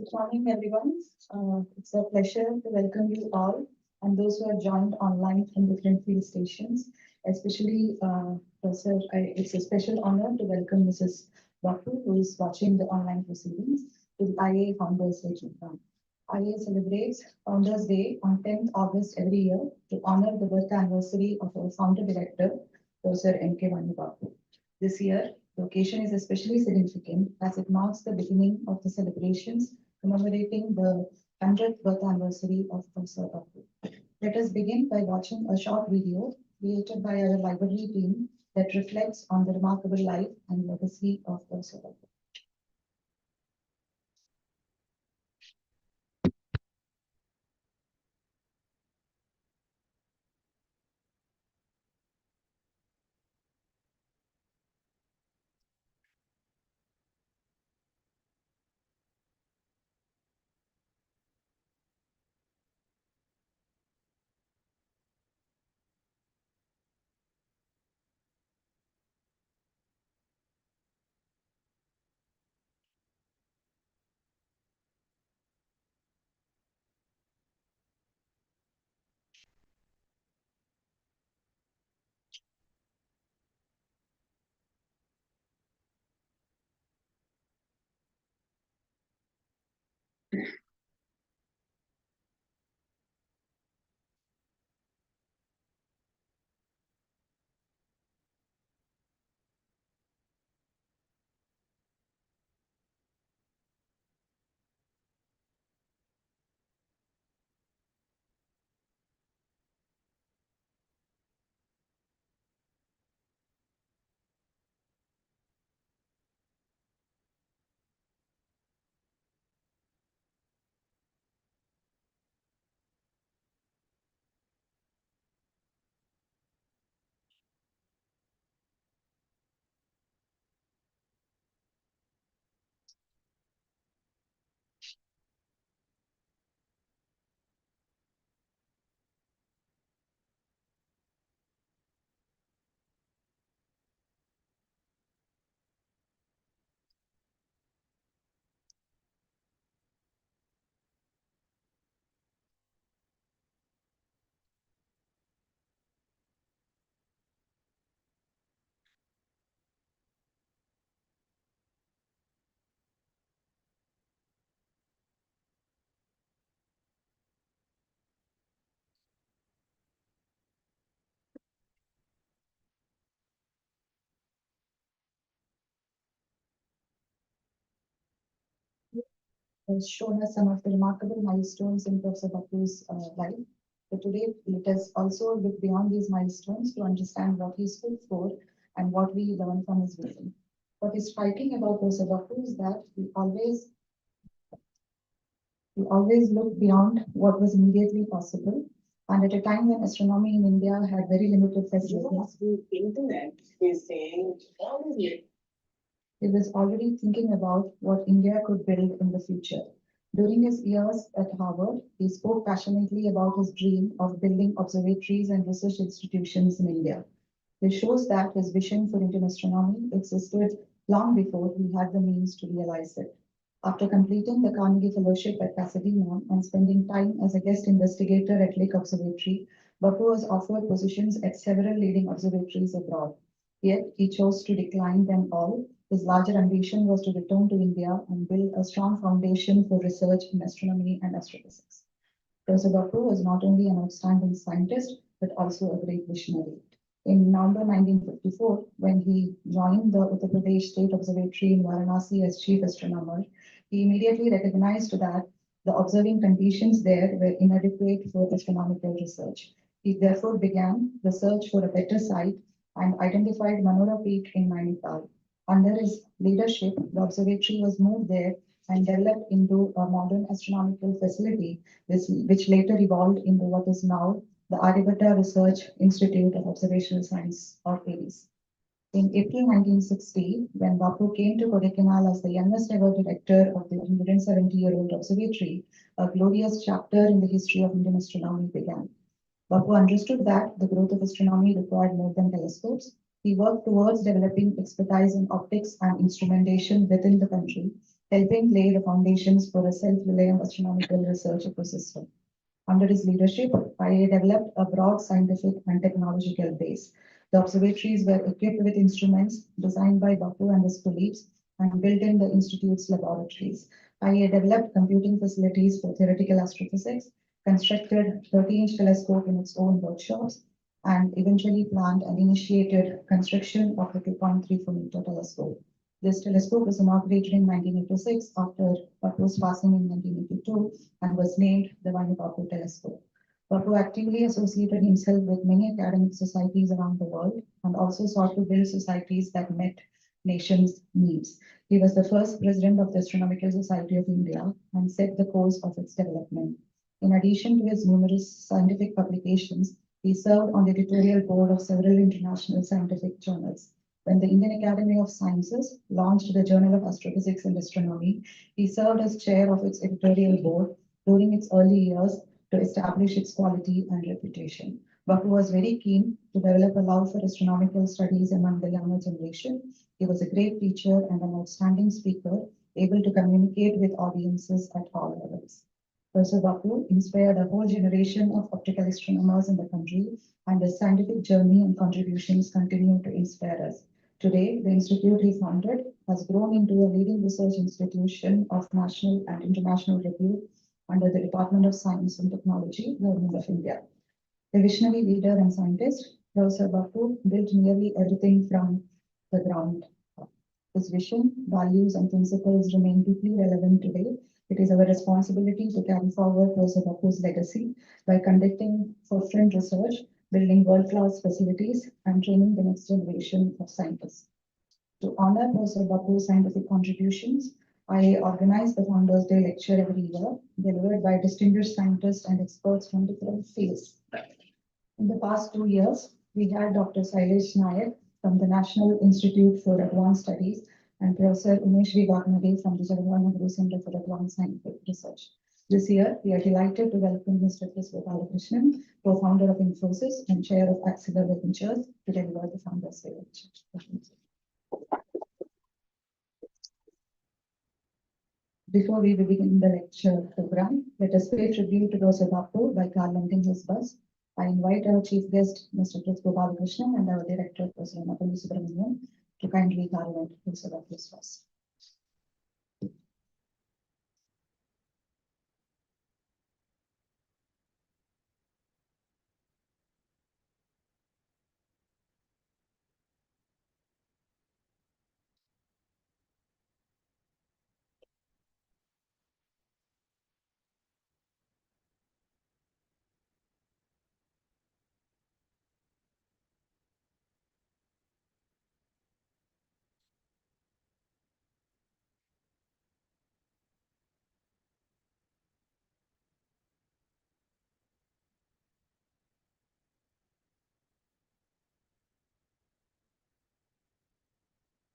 Good morning, everyone. It's a pleasure to welcome you all and those who have joined online from different field stations. Especially, Professor, it's a special honor to welcome Mrs. Bapu, who is watching the online proceedings, to the IA Founders Day program. IA celebrates Founders Day on 10th August every year to honor the birth anniversary of our founder director, Professor M.K. Vani Bapu. This year, the occasion is especially significant as it marks the beginning of the celebrations commemorating the 100th birth anniversary of Professor Bapu. Let us begin by watching a short video created by our library team that reflects on the remarkable life and legacy of Professor Bapu. Has shown us some of the remarkable milestones in Professor Bapu's life. But today, let us also look beyond these milestones to understand what he stood for and what we learn from his vision. What is striking about Professor Bapu is that he always looked beyond what was immediately possible. And at a time when astronomy in India had very limited facilities, The internet is saying all of it. he was already thinking about what India could build in the future. During his years at Harvard, he spoke passionately about his dream of building observatories and research institutions in India. This shows that his vision for Indian astronomy existed long before he had the means to realize it. After completing the Carnegie Fellowship at Pasadena and spending time as a guest investigator at Lake Observatory, Bapu was offered positions at several leading observatories abroad. Yet he chose to decline them all. His larger ambition was to return to India and build a strong foundation for research in astronomy and astrophysics. Professor Bapu was not only an outstanding scientist, but also a great visionary. In November 1954, when he joined the Uttar Pradesh State Observatory in Varanasi as chief astronomer, he immediately recognized that the observing conditions there were inadequate for astronomical research. He therefore began the search for a better site and identified Manora Peak in Nainital. Under his leadership, the observatory was moved there and developed into a modern astronomical facility, which later evolved into what is now the Aryabhatta Research Institute of Observational Science, or ARIES. In April 1960, when Bapu came to Kodaikanal as the youngest ever director of the 170-year-old observatory, a glorious chapter in the history of Indian astronomy began. Bapu understood that the growth of astronomy required more than telescopes. He worked towards developing expertise in optics and instrumentation within the country helping lay the foundations for a self-reliant astronomical research ecosystem. Under his leadership, IA developed a broad scientific and technological base. The observatories were equipped with instruments designed by Bapu and his colleagues and built in the institute's laboratories. IA developed computing facilities for theoretical astrophysics, constructed 30-inch telescope in its own workshops, and eventually planned and initiated construction of the 2.34-meter telescope. This telescope was inaugurated in 1986 after Bapu's passing in 1982 and was named the Vainu Telescope. Bapu actively associated himself with many academic societies around the world and also sought to build societies that met nations' needs. He was the first president of the Astronomical Society of India and set the course of its development. In addition to his numerous scientific publications, he served on the editorial board of several international scientific journals. When the Indian Academy of Sciences launched the Journal of Astrophysics and Astronomy, he served as chair of its editorial board during its early years to establish its quality and reputation. Bapu was very keen to develop a love for astronomical studies among the younger generation. He was a great teacher and an outstanding speaker, able to communicate with audiences at all levels. Professor Bapu inspired a whole generation of optical astronomers in the country, and his scientific journey and contributions continue to inspire us. Today, the institute he founded has grown into a leading research institution of national and international repute under the Department of Science and Technology, Government of India. A visionary leader and scientist, Professor Bapu built nearly everything from the ground up. His vision, values, and principles remain deeply relevant today. It is our responsibility to carry forward Professor Bapu's legacy by conducting forefront research, building world-class facilities, and training the next generation of scientists. To honor Professor Bapu's scientific contributions, I organize the Founders Day lecture every year, delivered by distinguished scientists and experts from different fields. In the past 2 years, we had Dr. Sailesh Nayak from the National Institute for Advanced Studies and Professor Umesh V. Vagnade from the Jawaharlal Nehru Center for Advanced Scientific Research. This year, we are delighted to welcome Mr. S. Gopalakrishnan, co-founder of Infosys and chair of Axeler Ventures, to deliver the Founders Day lecture. Before we begin the lecture program, let us pay tribute to Professor Bapu by garlanding his bust. I invite our chief guest, Mr. Prince Gopalakrishnan, and our director, Professor Napalli Subramanian, to kindly garland Professor Bapu's bust.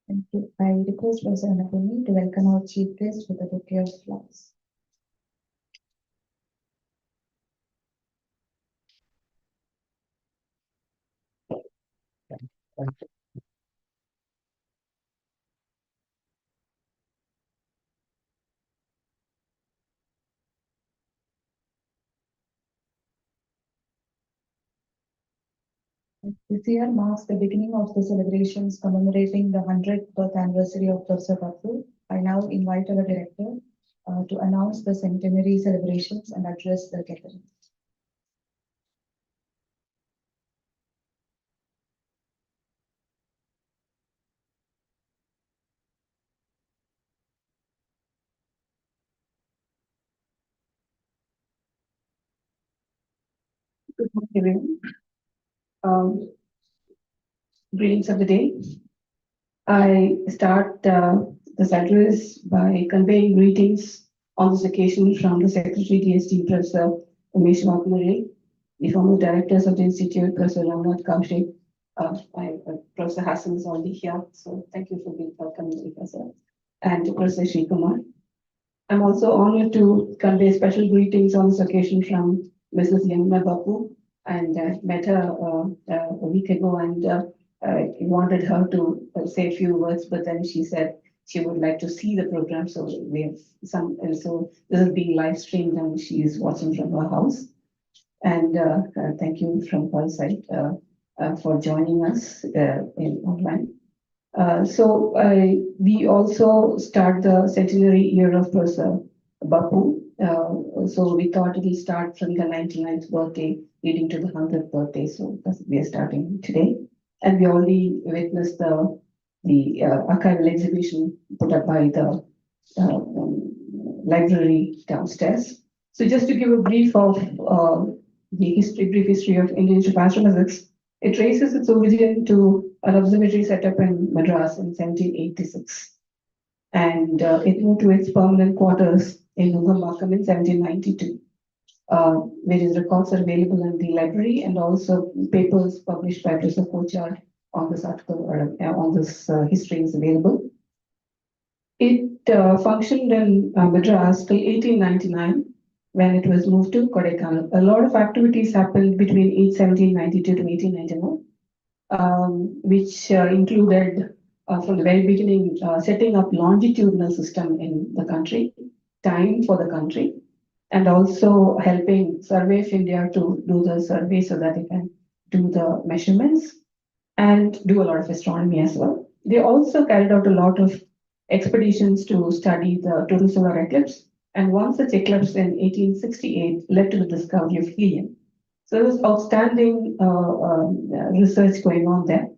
Thank you. I request Professor Napalli to welcome our chief guest with a bouquet of flowers. This year marks the beginning of the celebrations commemorating the 100th birth anniversary of Professor Bapu. I now invite our director to announce the centenary celebrations and address the gathering. Good morning, everyone. Greetings of the day. I start this address by conveying greetings on this occasion from the Secretary DST, Professor Umesh Vagnade, the former directors of the Institute, Professor Ramnath Kaushik. Professor Hassan is already here, so thank you for being welcoming, Professor, and Professor Sri Kumar. I'm also honored to convey special greetings on this occasion from Mrs. Yamuna Bapu, and met her a week ago, and wanted her to say a few words, but then she said she would like to see the program. So we have some, and so this is being live streamed and she is watching from her house. And thank you from her side for joining us in online. We also start the centenary year of Professor Bapu. So we thought it will start from the 99th birthday leading to the 100th birthday. So we are starting today. And we already witnessed the archival exhibition put up by the library downstairs. So just to give a brief of brief history of Indian Institute of Astrophysics, it traces its origin to an observatory set up in Madras in 1786. And it moved to its permanent quarters in Nungambakkam in 1792. Various records are available in the library and also papers published by Professor Kochard on this article or on this history is available. It functioned in Madras till 1899 when it was moved to Kodaikanal. A lot of activities happened between 1792 to 1891, which included from the very beginning setting up longitudinal system in the country, time for the country, and also helping Survey of India to do the survey so that they can do the measurements and do a lot of astronomy as well. They also carried out a lot of expeditions to study the total solar eclipse, and one such eclipse in 1868 led to the discovery of helium. So there was outstanding research going on there.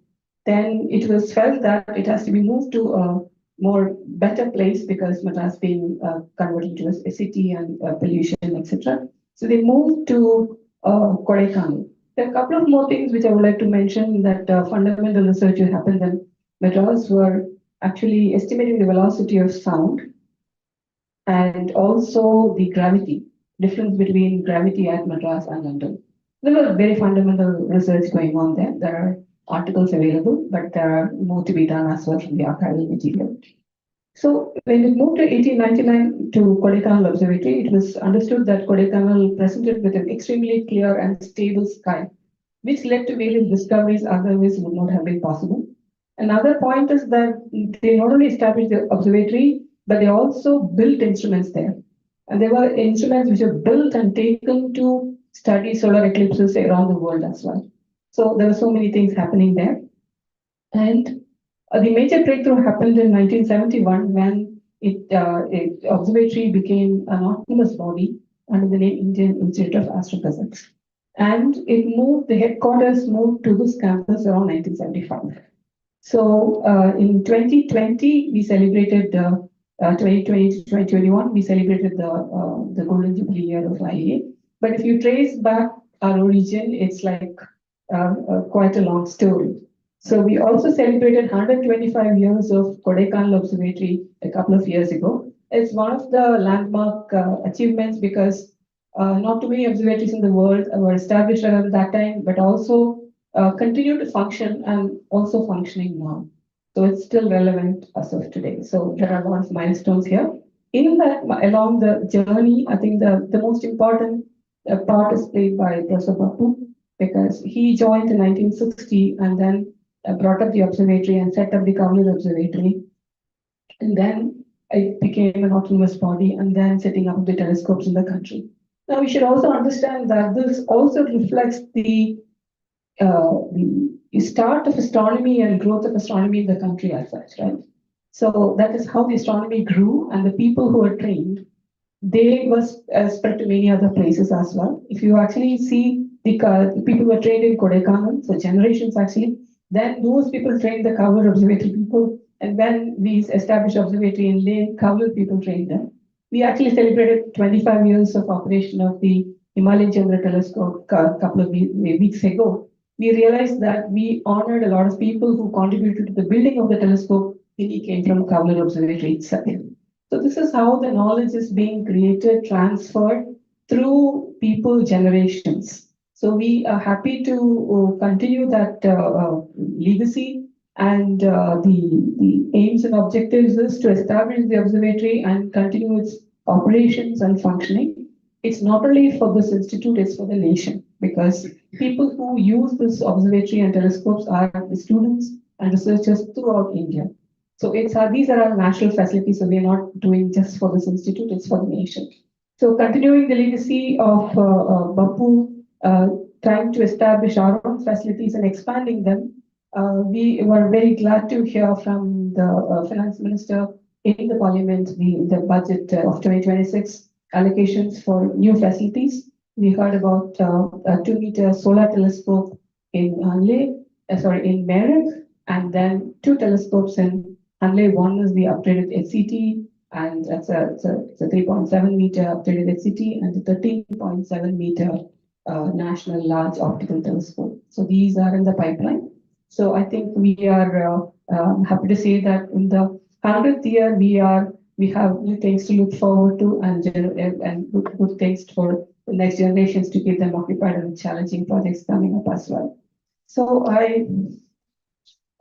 Then it was felt that it has to be moved to a more better place because Madras being converted into a city and pollution, etc. So they moved to Kodaikanal. There are a couple of more things which I would like to mention that fundamental research happened in Madras were actually estimating the velocity of sound and also the gravity, difference between gravity at Madras and London. There was very fundamental research going on there. There are articles available, but there are more to be done as well from the archival material. So when it moved to 1899 to Kodaikanal Observatory, it was understood that Kodaikanal presented with an extremely clear and stable sky, which led to various discoveries otherwise would not have been possible. Another point is that they not only established the observatory, but they also built instruments there. And there were instruments which were built and taken to study solar eclipses around the world as well. So there were so many things happening there. And the major breakthrough happened in 1971 when observatory became an autonomous body under the name Indian Institute of Astrophysics. And the headquarters moved to this campus around 1975. So in 2020, we celebrated 2020 to 2021, we celebrated the Golden Jubilee year of IAA. But if you trace back our origin, it's like quite a long story. So we also celebrated 125 years of Kodaikanal Observatory a couple of years ago. It's one of the landmark achievements because not too many observatories in the world were established around that time, but also continue to function and also functioning now. So it's still relevant as of today. So there are a lot of milestones here. In that, along the journey, I think the most important part is played by Professor Bapu because he joined in 1960 and then brought up the observatory and set up the Kavli Observatory. And then it became an autonomous body and then setting up the telescopes in the country. Now we should also understand that this also reflects the start of astronomy and growth of astronomy in the country as such, right? So that is how the astronomy grew, and the people who were trained, they were spread to many other places as well. If you actually see the people who were trained in Kodaikanal, so generations actually, then those people trained the Kavli Observatory people, and when we established observatory in Leh, Kavli people trained them. We actually celebrated 25 years of operation of the Himalayan Chandra Telescope a couple of weeks ago. We realized that we honored a lot of people who contributed to the building of the telescope. He came from Kavli Observatory itself. So this is how the knowledge is being created, transferred through people generations. So we are happy to continue that legacy, and the aims and objectives is to establish the observatory and continue its operations and functioning. It's not only for this institute, it's for the nation, because people who use this observatory and telescopes are the students and researchers throughout India. So these are our national facilities, so we are not doing just for this institute, it's for the nation. So continuing the legacy of Bapu, trying to establish our own facilities and expanding them, we were very glad to hear from the finance minister in the parliament the budget of 2026 allocations for new facilities. We heard about a 2-meter solar telescope in in Meerut, and then 2 telescopes in Hanle. One is the upgraded HCT, and it's a 3.7 meter upgraded HCT and a 13.7 meter national large optical telescope. So these are in the pipeline. So I think we are happy to say that in the 100th year we have new things to look forward to and good things for the next generations to keep them occupied and challenging projects coming up as well. So I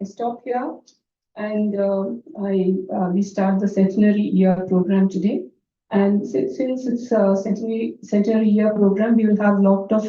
stop here. And we start the centenary year program today. And since it's a centenary year program, we will have a lot of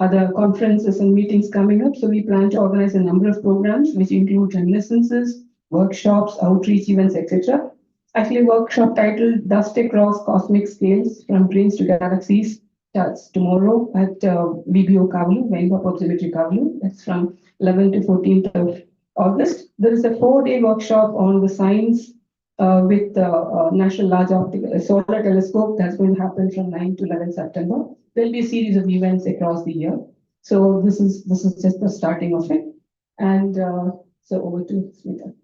other conferences and meetings coming up. So we plan to organize a number of programs, which include reminiscences, workshops, outreach events, etc. Actually, workshop titled Dust Across Cosmic Scales from Brains to Galaxies starts tomorrow at VBO Kavalu, Vaingap Observatory Kavalu. That's from 11 to 14th of August. There is a 4-day workshop on the science with the National Large Optical Solar Telescope that's going to happen from 9 to 11 September. There'll be a series of events across the year. So this is just the starting of it. And so over to Smita.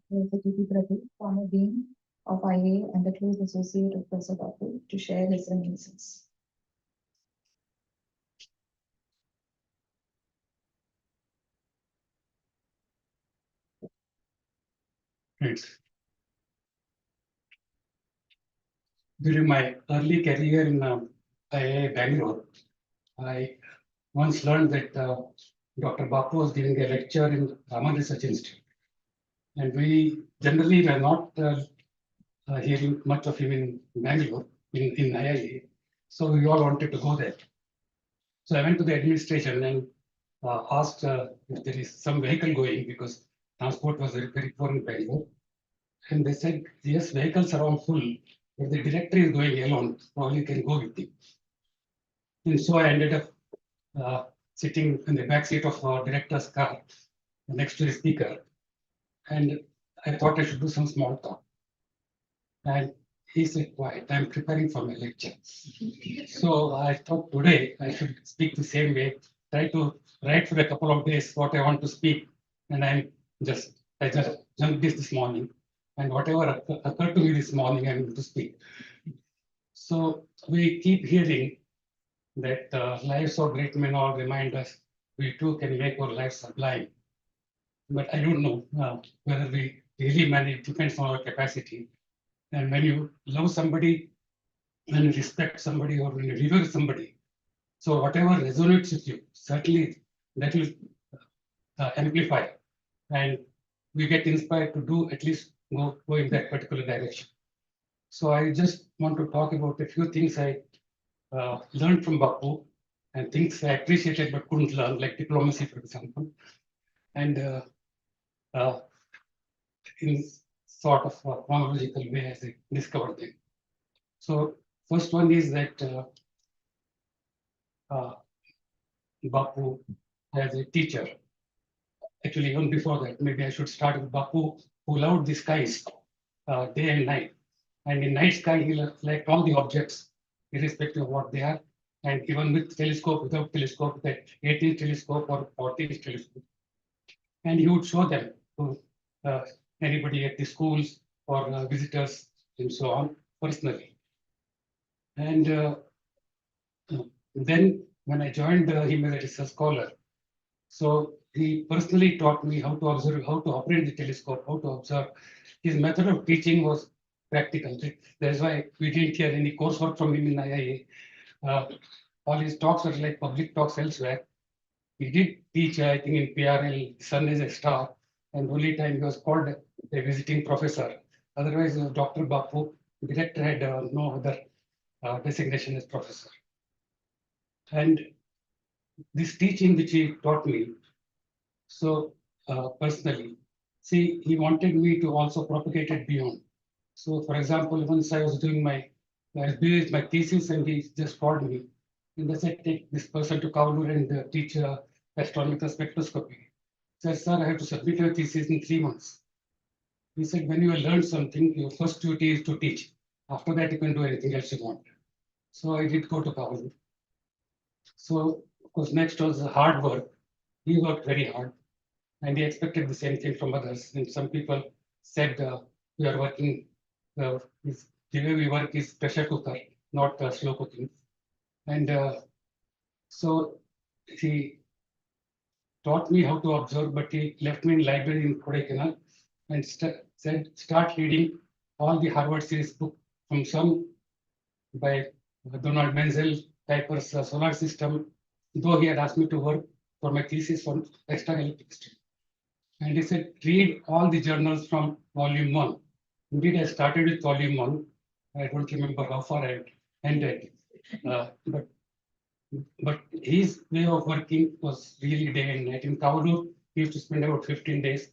Professor T.P. Prabhu, former Dean of IA and a close associate of Professor Bapu, to share his reminiscence. Right. During my early career in IIA Bangalore, I once learned that Dr. Bapu was giving a lecture in Raman Research Institute. And we generally were not hearing much of him in Bangalore, in IIA. So we all wanted to go there. So I went to the administration and asked if there is some vehicle going, because transport was very, very poor in Bangalore. And they said, yes, vehicles are all full, but the director is going alone, probably can go with him. And so I ended up sitting in the back seat of our director's car next to the speaker. And I thought I should do some small talk. And he said, quiet, I'm preparing for my lecture. So I thought today I should speak the same way, try to write for a couple of days what I want to speak. And I just jumped this morning. And whatever occurred to me this morning, I'm going to speak. So we keep hearing that lives of great men all remind us we too can make our lives sublime. But I don't know whether we really manage, depends on our capacity. And when you love somebody, when you respect somebody, or when you revere somebody, so whatever resonates with you, certainly that will amplify. And we get inspired to do at least go in that particular direction. So I just want to talk about a few things I learned from Bapu, and things I appreciated but couldn't learn, like diplomacy, for example. And in sort of a chronological way as I discovered them. So first one is that Bapu as a teacher. Actually, even before that, maybe I should start with Bapu, who loved the skies day and night. And in night sky, he liked all the objects, irrespective of what they are. And even with telescope, without telescope, that 18th telescope or 14th telescope. And he would show them to anybody at the schools or visitors and so on, personally. And then when I joined him as a research scholar, so he personally taught me how to observe, how to operate the telescope, how to observe. His method of teaching was practical. That's why we didn't hear any coursework from him in IIA. All his talks were like public talks elsewhere. He did teach, I think, in PRL, Sun is a Star, and only time he was called a visiting professor. Otherwise, it was Dr. Bapu. The director had no other designation as professor. And this teaching which he taught me, so personally, see, he wanted me to also propagate it beyond. So, for example, once I was doing my thesis, and he just called me and they said, take this person to Kavlur and teach astronomical spectroscopy. I said, sir, I have to submit your thesis in 3 months. He said, when you have learned something, your first duty is to teach. After that, you can do anything else you want. So I did go to Kavlur. So, of course, next was hard work. He worked very hard and he expected the same thing from others. And some people said, we are working, the way we work is pressure cooker, not slow cooking. And so he taught me how to observe, but he left me in library in Kodaikanal and said, start reading all the Harvard series book from some by Donald Menzel, Kuiper's solar system, though he had asked me to work for my thesis on extragalactic history. And he said, read all the journals from volume 1. Indeed, I started with volume 1. I don't remember how far I ended. But his way of working was really day and night. In Kavlur, he used to spend about 15 days.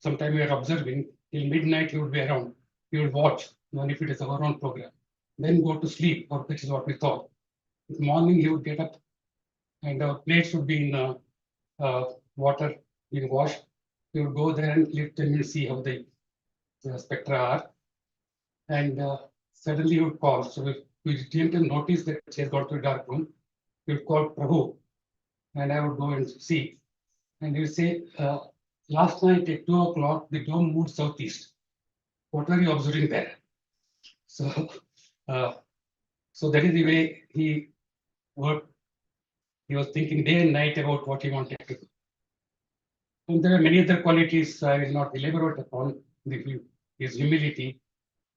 Sometime we were observing, till midnight he would be around. He would watch, even if it is our own program. Then go to sleep, or which is what we thought. In the morning he would get up and our plates would be in water being washed. He would go there and lift them and see how the spectra are. And suddenly he would call. So we didn't notice that he had gone to a dark room. He would call Prabhu, and I would go and see. And he would say, last night at 2 o'clock, the dome moved southeast. What were you observing there? So, so that is the way he worked. He was thinking day and night about what he wanted to do. And there are many other qualities I will not elaborate upon. His humility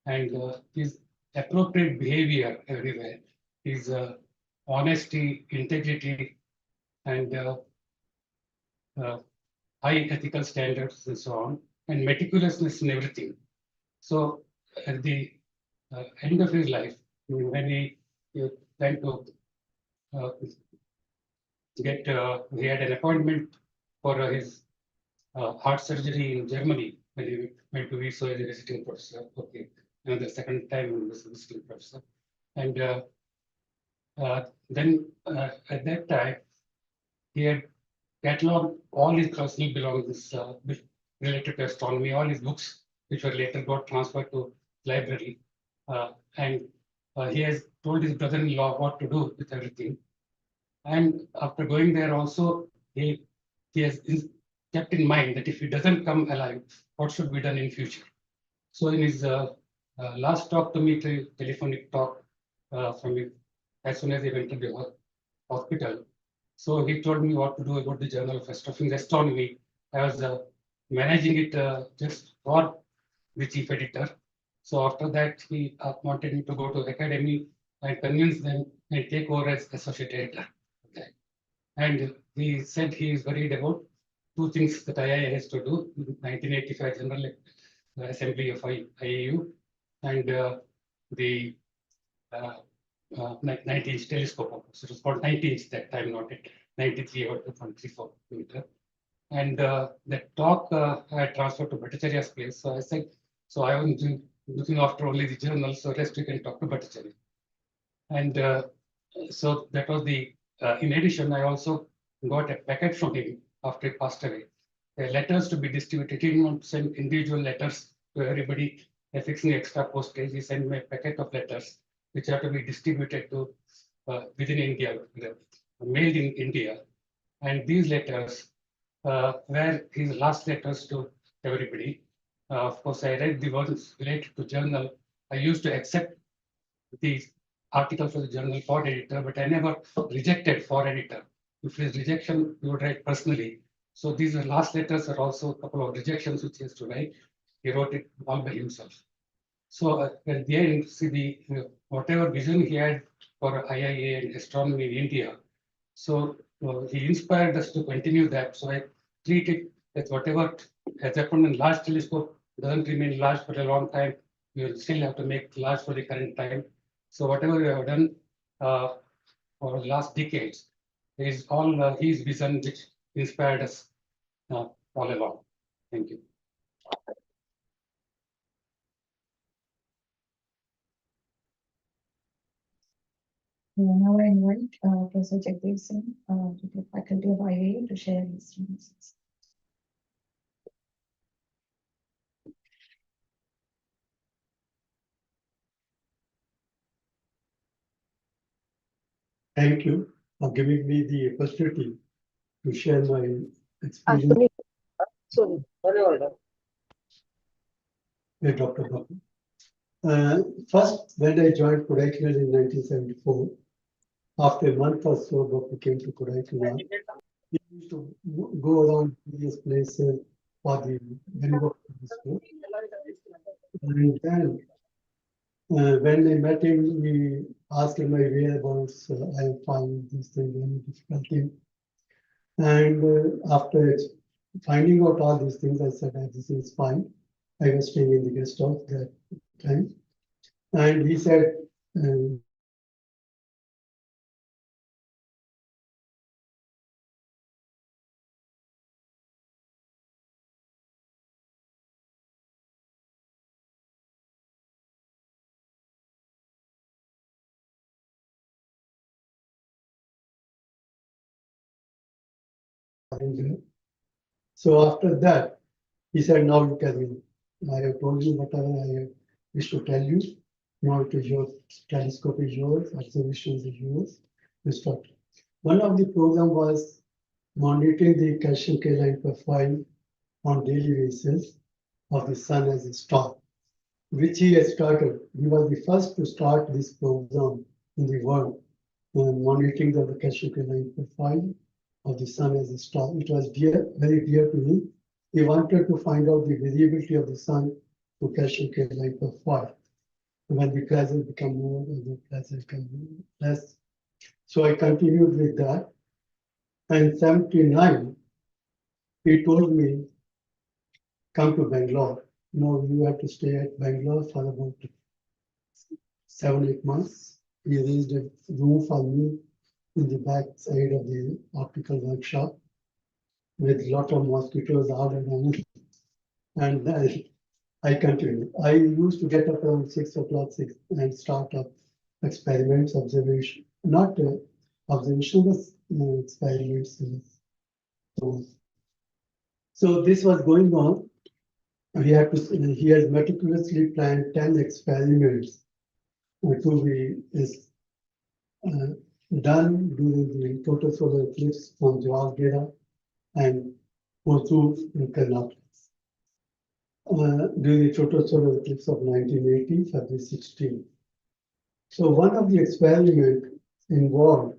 and his appropriate behavior everywhere. His honesty, integrity, and high ethical standards and so on, and meticulousness in everything. So at the end of his life, when he went to he had an appointment for his heart surgery in Germany when he went to Viso as a visiting professor. Okay, and the second time he was a visiting professor. And then at that time, he had cataloged all his personal belongings related to astronomy, all his books, which were later got transferred to library. And he has told his brother-in-law what to do with everything. And after going there also, he has kept in mind that if he doesn't come alive, what should be done in future. So in his last talk to me, telephonic talk from him, as soon as he went to the hospital, so he told me what to do about the Journal of Astronomy. I was managing it just for the chief editor. So after that, he wanted me to go to academy and convince them and take over as associate editor. Okay. And he said he is worried about two things that IIA has to do: 1985 General Assembly of IAU and the 90-inch telescope. So it was called 90-inch that time, not at 93 or 2.34 meter. And that talk I transferred to Bhattacharya's place. So I said, so I was looking after only the journal, so rest we can talk to Bhattacharya. And so that was the, in addition, I also got a packet from him after he passed away. Letters to be distributed. He didn't want to send individual letters to everybody, affixing extra postage. He sent me a packet of letters which have to be distributed to within India, mailed in India. And these letters were his last letters to everybody. Of course, I read the ones related to journal. I used to accept these articles for the journal for editor, but I never rejected for editor. If it is rejection, you would write personally. So these last letters are also a couple of rejections which he has to write. He wrote it all by himself. So at the end, see the whatever vision he had for IIA and astronomy in India. So he inspired us to continue that. So I treat it as whatever has happened in large telescope doesn't remain large for a long time. You will still have to make large for the current time. So whatever we have done for the last decades is all his vision which inspired us all along. Thank you. Now I invite Professor Jagdeep Singh, to the Faculty of IA to share his remarks. Thank you for giving me the opportunity to share my experience with Dr. Bapu. First, when I joined Kodaikanal in 1974, after a month or so, Bapu came to Kodaikanal. We used to go around various places for the Bengal school. And then, when I met him, he asked my whereabouts. I am finding this thing very difficult. And after finding out all these things, I said, this is fine. I was staying in the guest house that time. And he said, so after that, he said, now you can, I have told you whatever I wish to tell you. Now it is your telescope is yours, observations is yours. You start. One of the program was monitoring the calcium K line profile on daily basis of the sun as a star, which he has started. He was the first to start this program in the world, monitoring the calcium K line profile of the sun as a star. It was very dear to me. He wanted to find out the variability of the sun to calcium K line profile. When the plasma become more and the plasma become less. So I continued with that. And 79, he told me, come to Bangalore. No, you have to stay at Bangalore for about 7-8 months. He arranged a room for me in the back side of the optical workshop with a lot of mosquitoes all around. And then I continued. I used to get up around 6 o'clock and start up experiments, observation, not observation, but experiments. So this was going on. He has meticulously planned 10 experiments to be done during the total solar eclipse from Jawalgera and Hosur in Karnataka. During the total solar eclipse of 1980, February 16. So one of the experiments involved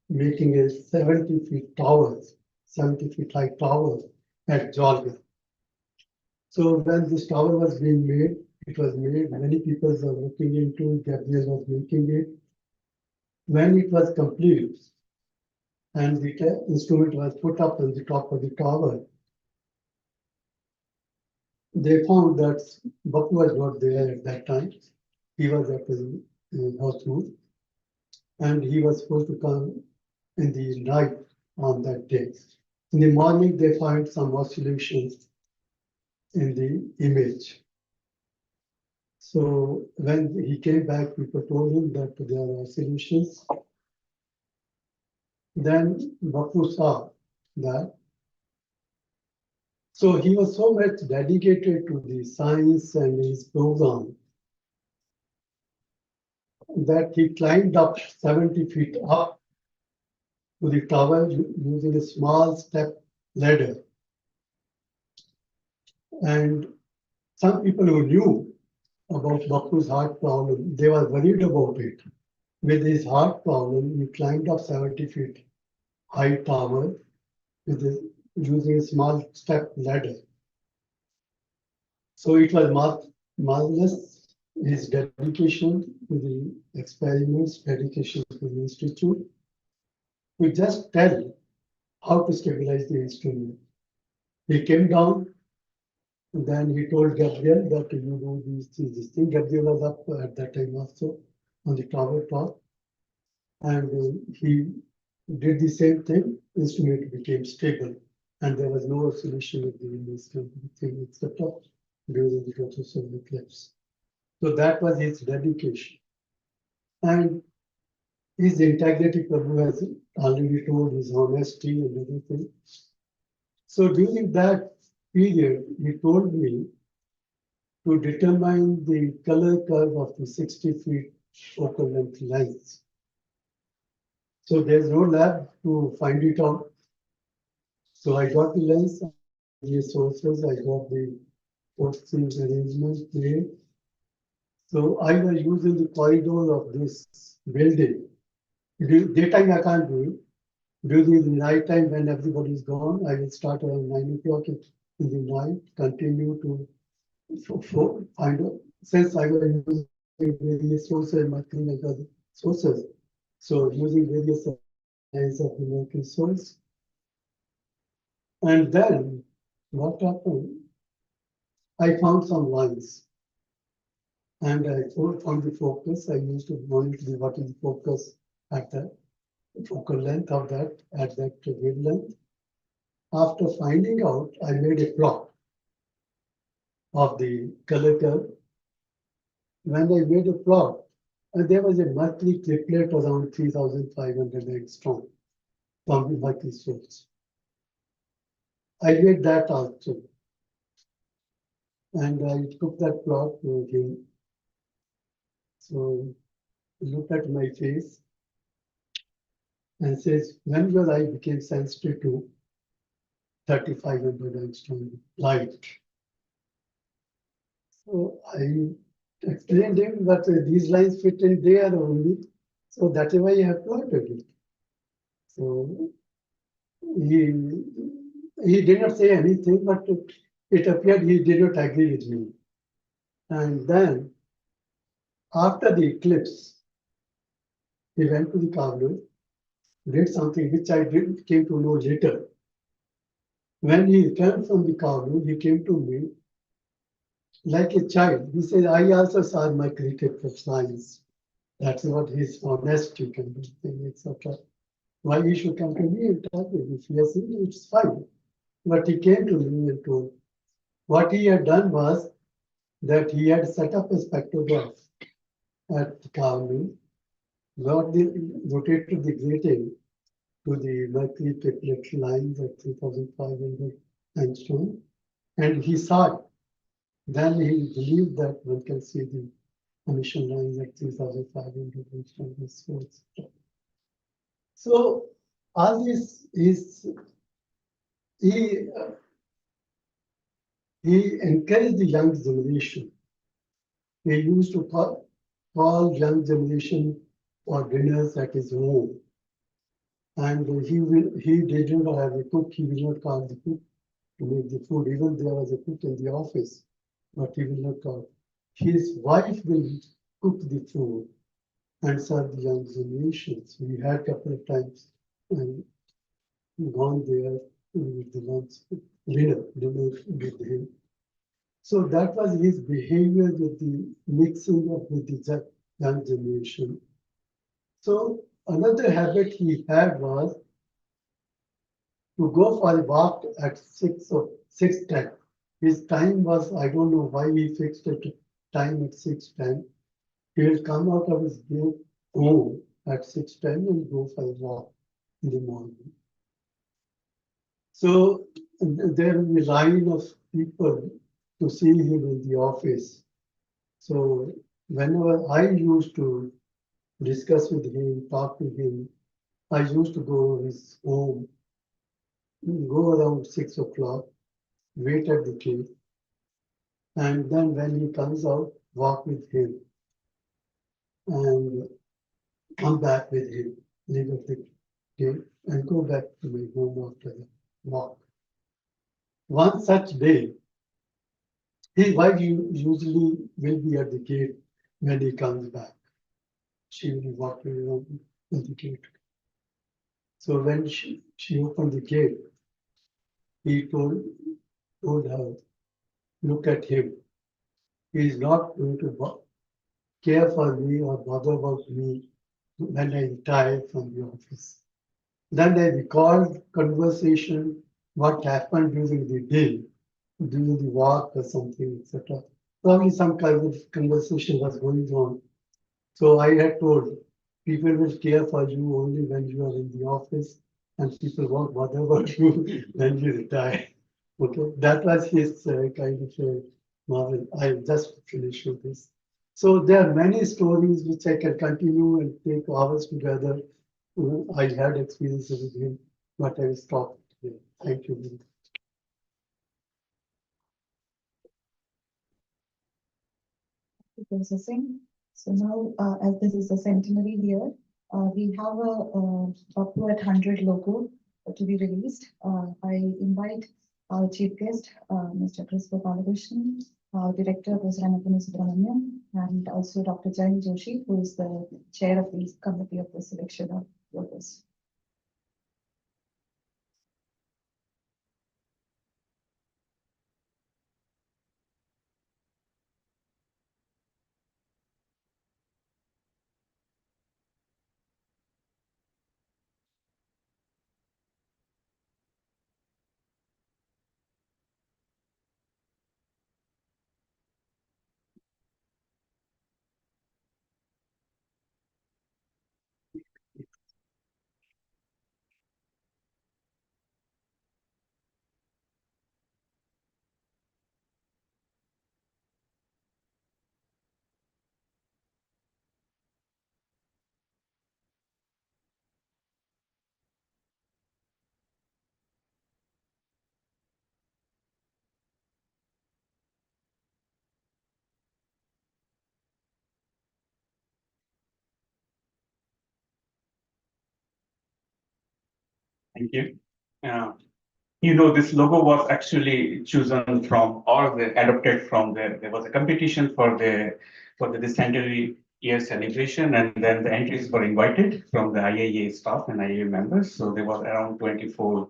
making a 70 feet tower, 70 feet high tower at Jawalgera. So when this tower was being made, it was made, many people were looking into it, Gabriel was making it. When it was complete and the instrument was put up on the top of the tower, they found that Bapu was not there at that time. He was at the hospital, and he was supposed to come in the night on that day. In the morning, they find some oscillations in the image. So when he came back, people told him that there are oscillations. Then Bapu saw that. So he was so much dedicated to the science and his program that he climbed up 70 feet up to the tower using a small step ladder. And some people who knew about Bapu's heart problem, they were worried about it. With his heart problem, he climbed up 70 feet high tower using a small step ladder. So it was marvelous, his dedication to the experiments, dedication to the institute. We just tell how to stabilize the instrument. He came down And then he told Gabriel that you do this thing. Gabriel was up at that time also on the tower top. And he did the same thing, instrument became stable. And there was no oscillation of the instrument thing, etc. during the total solar eclipse. So that was his dedication. And his integrity, Prabhu has already told, his honesty and everything. So during that period, he told me to determine the color curve of the 60 feet focal length lines. So there's no lab to find it out. So I got the lens, the sources, I got the posting arrangement made. So I was using the corridor of this building. Daytime I can't do it. During the night time when everybody is gone, I will start around 9 o'clock in the night, continue to find out. Since I was using various sources, marketing and other sources, so using various lines of the marketing source. And then what happened? I found some lines. And I found the focus. I used to monitor what is the focus at the focal length of that at that wavelength. After finding out, I made a plot of the color curve. When I made a plot, there was a Mercury triplet around 3,500 angstrom from the Mercury source. I made that also. And I took that plot to him. So look at my face and says, when your eye became sensitive to 3,500 angstrom light. So I explained him that these lines fit in there only. So that is why I have plotted it. So he did not say anything, but it appeared he did not agree with me. And then after the eclipse, he went to the Kavlu, did something which I came to know later. When he returned from the Kavlu, he came to me like a child. He said, I also saw my cricket of science. That's what his honesty can be, etc. Why he should come to me and tell me if he has seen it, it's fine. But he came to me and told what he had done was that he had set up a spectrograph at Kavli, rotated the grating to the Mercury triplet lines at 3,500 angstrom, and he saw it. Then he believed that one can see the emission lines at 3,500 angstrom. So all this is he encouraged the young generation. He used to call young generation for dinners at his home. And he did not have a cook, he will not call the cook to make the food. Even there was a cook in the office, but he will not call. His wife will cook the food and serve the young generations. We had a couple of times and gone there with the lunch, dinner with him. So that was his behavior with the mixing up with the young generation. So another habit he had was to go for a walk at 6:10. His time was, I don't know why he fixed it time at 6:10. He will come out of his gate home at 6:10 and go for a walk in the morning. So there will be a line of people to see him in the office. So whenever I used to discuss with him, talk to him, I used to go to his home, go around 6 o'clock, wait at the gate, and then when he comes out, walk with him and come back with him, leave at the gate and go back to my home after the walk. One such day, his wife usually will be at the gate when he comes back. She will be walking around at the gate. So when she opened the gate, he told her look at him. He is not going to care for me or bother about me when I retire from the office. Then I recalled conversation, what happened during the day, during the walk or something, etc. Probably some kind of conversation was going on. So I had told, people will care for you only when you are in the office, and people won't bother about you when you retire. Okay, that was his kind of novel. I just finished with this. So there are many stories which I can continue and take hours together. I had experiences with him, but I will stop here. Thank you. Processing. So now, as this is a centenary year, we have a Bapu at 100 logo to be released. I invite our chief guest, Mr. Chris Gopalakrishnan, our director, Professor Anupam Subramaniam, and also Dr. Jayant Joshi, who is the chair of the committee of the selection of logos. Thank you. This logo was actually chosen from or adopted from there was a competition for the centenary year celebration, and then the entries were invited from the IAEA staff and IAEA members. So there was around 24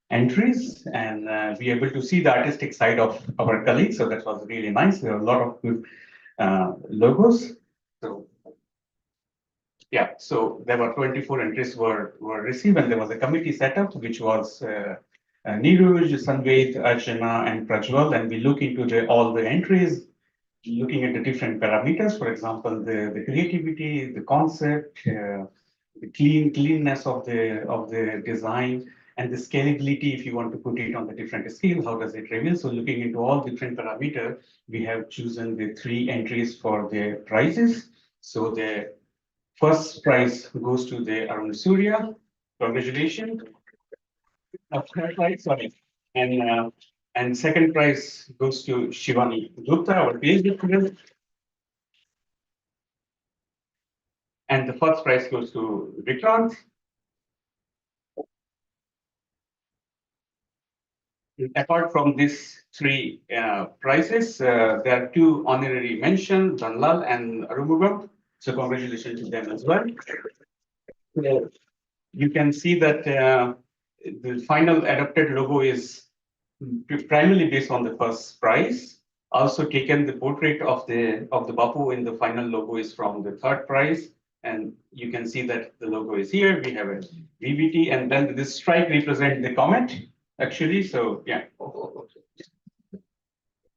entries, and we were able to see the artistic side of our colleagues. So that was really nice. There were a lot of good logos. So yeah, so there were 24 entries were received, and there was a committee set up, which was Neeraj, Sanved, Archana, and Prajwal, and we look into all the entries, looking at the different parameters. For example, the creativity, the concept, the cleanness of the design, and the scalability. If you want to put it on the different scale, how does it reveal? So looking into all different parameters, we have chosen the 3 entries for the prizes. So the first prize goes to the Arun Surya. Congratulations. Third prize, sorry. And second prize goes to Shivani Gupta, our PhD student. And the first prize goes to Vikrant. Apart from these 3 prizes, there are 2 honorary mentions, Dhanlal and Arumugam. So congratulations to them as well. You can see that the final adopted logo is primarily based on the first prize. Also taken the portrait of the Bapu in the final logo is from the 3rd prize. And you can see that the logo is here. We have a VBT, and then this stripe represents the comet, actually. So yeah.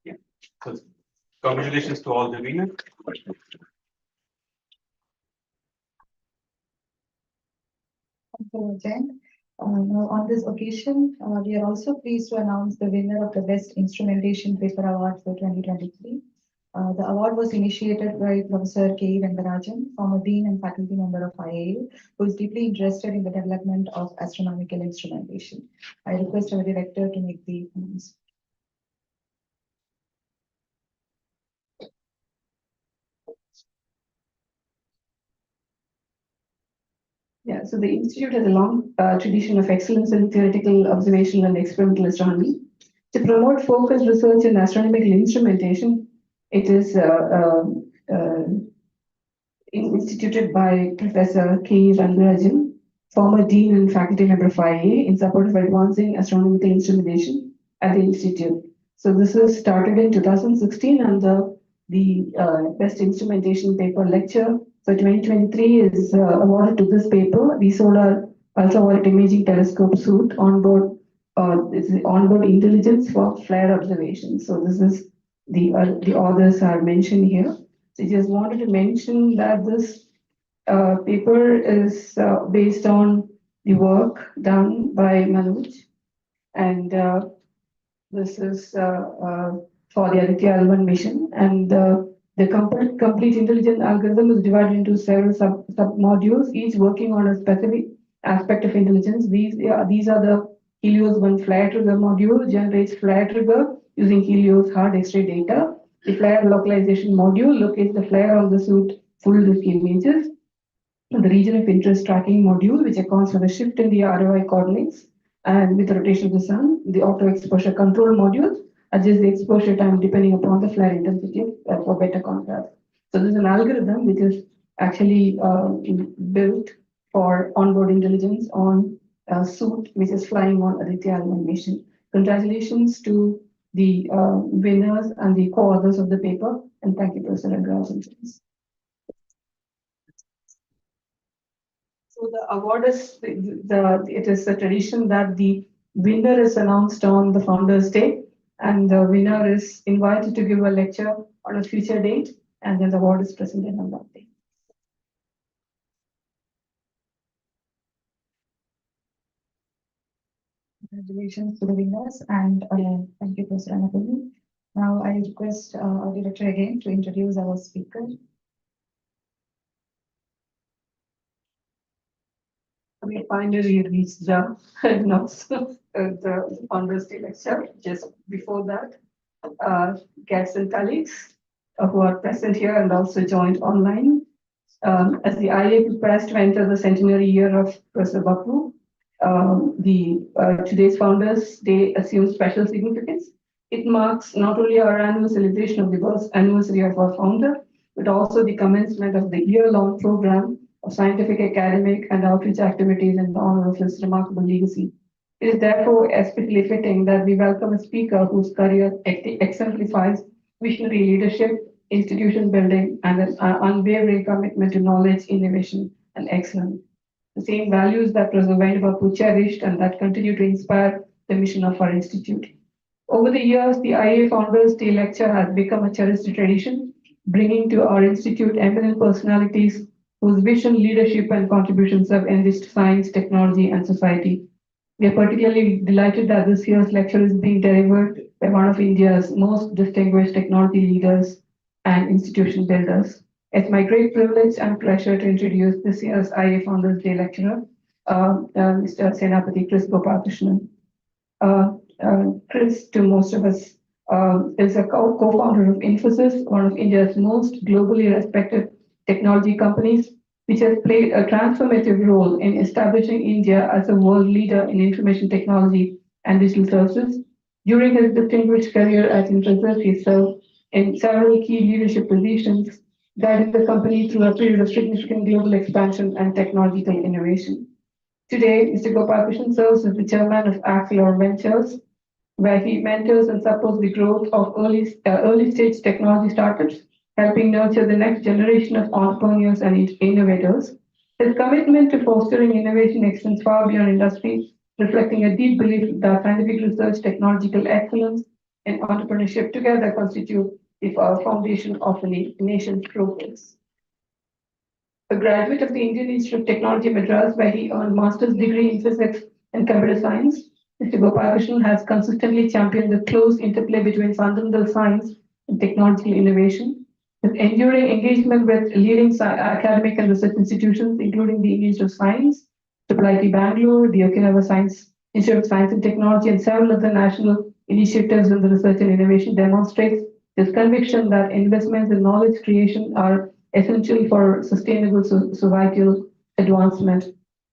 Yeah. So congratulations to all the winners. Thank you, Jayant. Now, on this occasion, we are also pleased to announce the winner of the Best Instrumentation Paper Award for 2023. The award was initiated by Professor K. Rangarajan, former Dean and faculty member of IAEA, who is deeply interested in the development of astronomical instrumentation. I request our director to make the announcement. Yeah, so the Institute has a long tradition of excellence in theoretical, observational, and experimental astronomy. To promote focused research in astronomical instrumentation, it is instituted by Professor K. Rangarajan, former Dean and faculty member of IAEA, in support of advancing astronomical instrumentation at the Institute. So this is started in 2016 and the best instrumentation paper lecture for 2023 is awarded to this paper, the Solar Ultraviolet Imaging Telescope Suite onboard this is onboard intelligence for flare observation. So this is the authors are mentioned here. So I just wanted to mention that this paper is based on the work done by Manoj, and this is for the Aditya L1 mission, and the complete intelligent algorithm is divided into several sub modules, each working on a specific aspect of intelligence. These are the Helios 1 flare trigger module generates flare trigger using Helios hard X-ray data. The flare localization module locates the flare on the suit full disk images. And the region of interest tracking module, which accounts for the shift in the ROI coordinates and with the rotation of the sun. The auto exposure control module adjusts the exposure time depending upon the flare intensity for better contrast. So this is an algorithm which is actually built for onboard intelligence on a suit which is flying on Aditya L1 mission. Congratulations to the winners and the co-authors of the paper, and thank you, Professor Rangarajan. So the award is it is a tradition that the winner is announced on the Founders Day, and the winner is invited to give a lecture on a future date, and then the award is presented on that day. Congratulations to the winners, and thank you, Professor Annapurni. Now I request our director again to introduce our speaker. We finally reached the notes the Founders Day lecture. Just before that, guests and colleagues who are present here and also joined online. As the IA prepares to enter the centenary year of Professor Bapu, today's Founders Day assumes special significance. It marks not only our annual celebration of the birth anniversary of our founder, but also the commencement of the year-long program of scientific, academic, and outreach activities in honor of his remarkable legacy. It is therefore especially fitting that we welcome a speaker whose career exemplifies visionary leadership, institution building, and an unwavering commitment to knowledge, innovation, and excellence. The same values that Professor Bapu cherished and that continue to inspire the mission of our institute. Over the years, the IA Founders Day Lecture has become a cherished tradition, bringing to our institute eminent personalities whose vision, leadership, and contributions have enriched science, technology, and society. We are particularly delighted that this year's lecture is being delivered by one of India's most distinguished technology leaders and institution builders. It's my great privilege and pleasure to introduce this year's IA Founders Day lecturer, Mr. Senapati Chris Gopalakrishnan. Chris, to most of us, is a co-founder of Infosys, one of India's most globally respected technology companies, which has played a transformative role in establishing India as a world leader in information technology and digital services. During his distinguished career at Infosys, he served in several key leadership positions, guiding the company through a period of significant global expansion and technological innovation. Today, Mr. Gopalakrishnan serves as the chairman of Acceleron Ventures, where he mentors and supports the growth of early stage technology startups, helping nurture the next generation of entrepreneurs and innovators. His commitment to fostering innovation extends far beyond industry, reflecting a deep belief that scientific research, technological excellence, and entrepreneurship together constitute the foundation of a nation's progress. A graduate of the Indian Institute of Technology, Madras, where he earned master's degree in physics and computer science, Mr. Gopalakrishnan has consistently championed the close interplay between fundamental science and technological innovation. His enduring engagement with leading academic and research institutions, including the Institute of Science, IIIT Bangalore, the Okinawa Science Institute of Science and Technology, and several other national initiatives in the research and innovation, demonstrates his conviction that investments in knowledge creation are essential for sustainable societal advancement.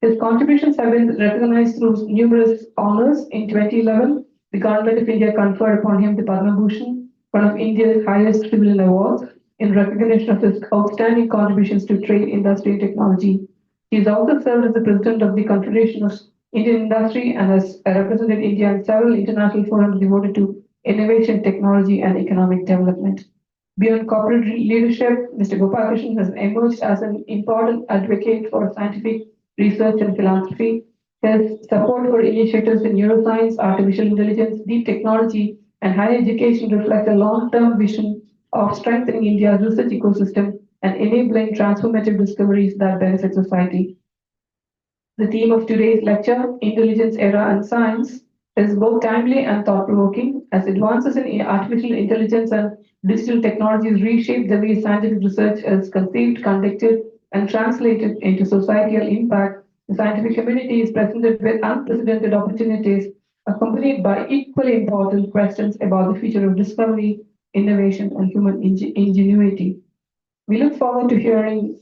His contributions have been recognized through numerous honors. In 2011, the Government of India conferred upon him the Padma Bhushan, one of India's highest civilian awards, in recognition of his outstanding contributions to trade, industry, and technology. He has also served as the president of the Confederation of Indian Industry and has represented India in several international forums devoted to innovation, technology, and economic development. Beyond corporate leadership, Mr. Gopalakrishnan has emerged as an important advocate for scientific research and philanthropy. His support for initiatives in neuroscience, artificial intelligence, deep technology, and higher education reflect a long-term vision of strengthening India's research ecosystem and enabling transformative discoveries that benefit society. The theme of today's lecture, Intelligence, Era, and Science, is both timely and thought-provoking as advances in artificial intelligence and digital technologies reshape the way scientific research is conceived, conducted, and translated into societal impact. The scientific community is presented with unprecedented opportunities, accompanied by equally important questions about the future of discovery, innovation, and human ingenuity. We look forward to hearing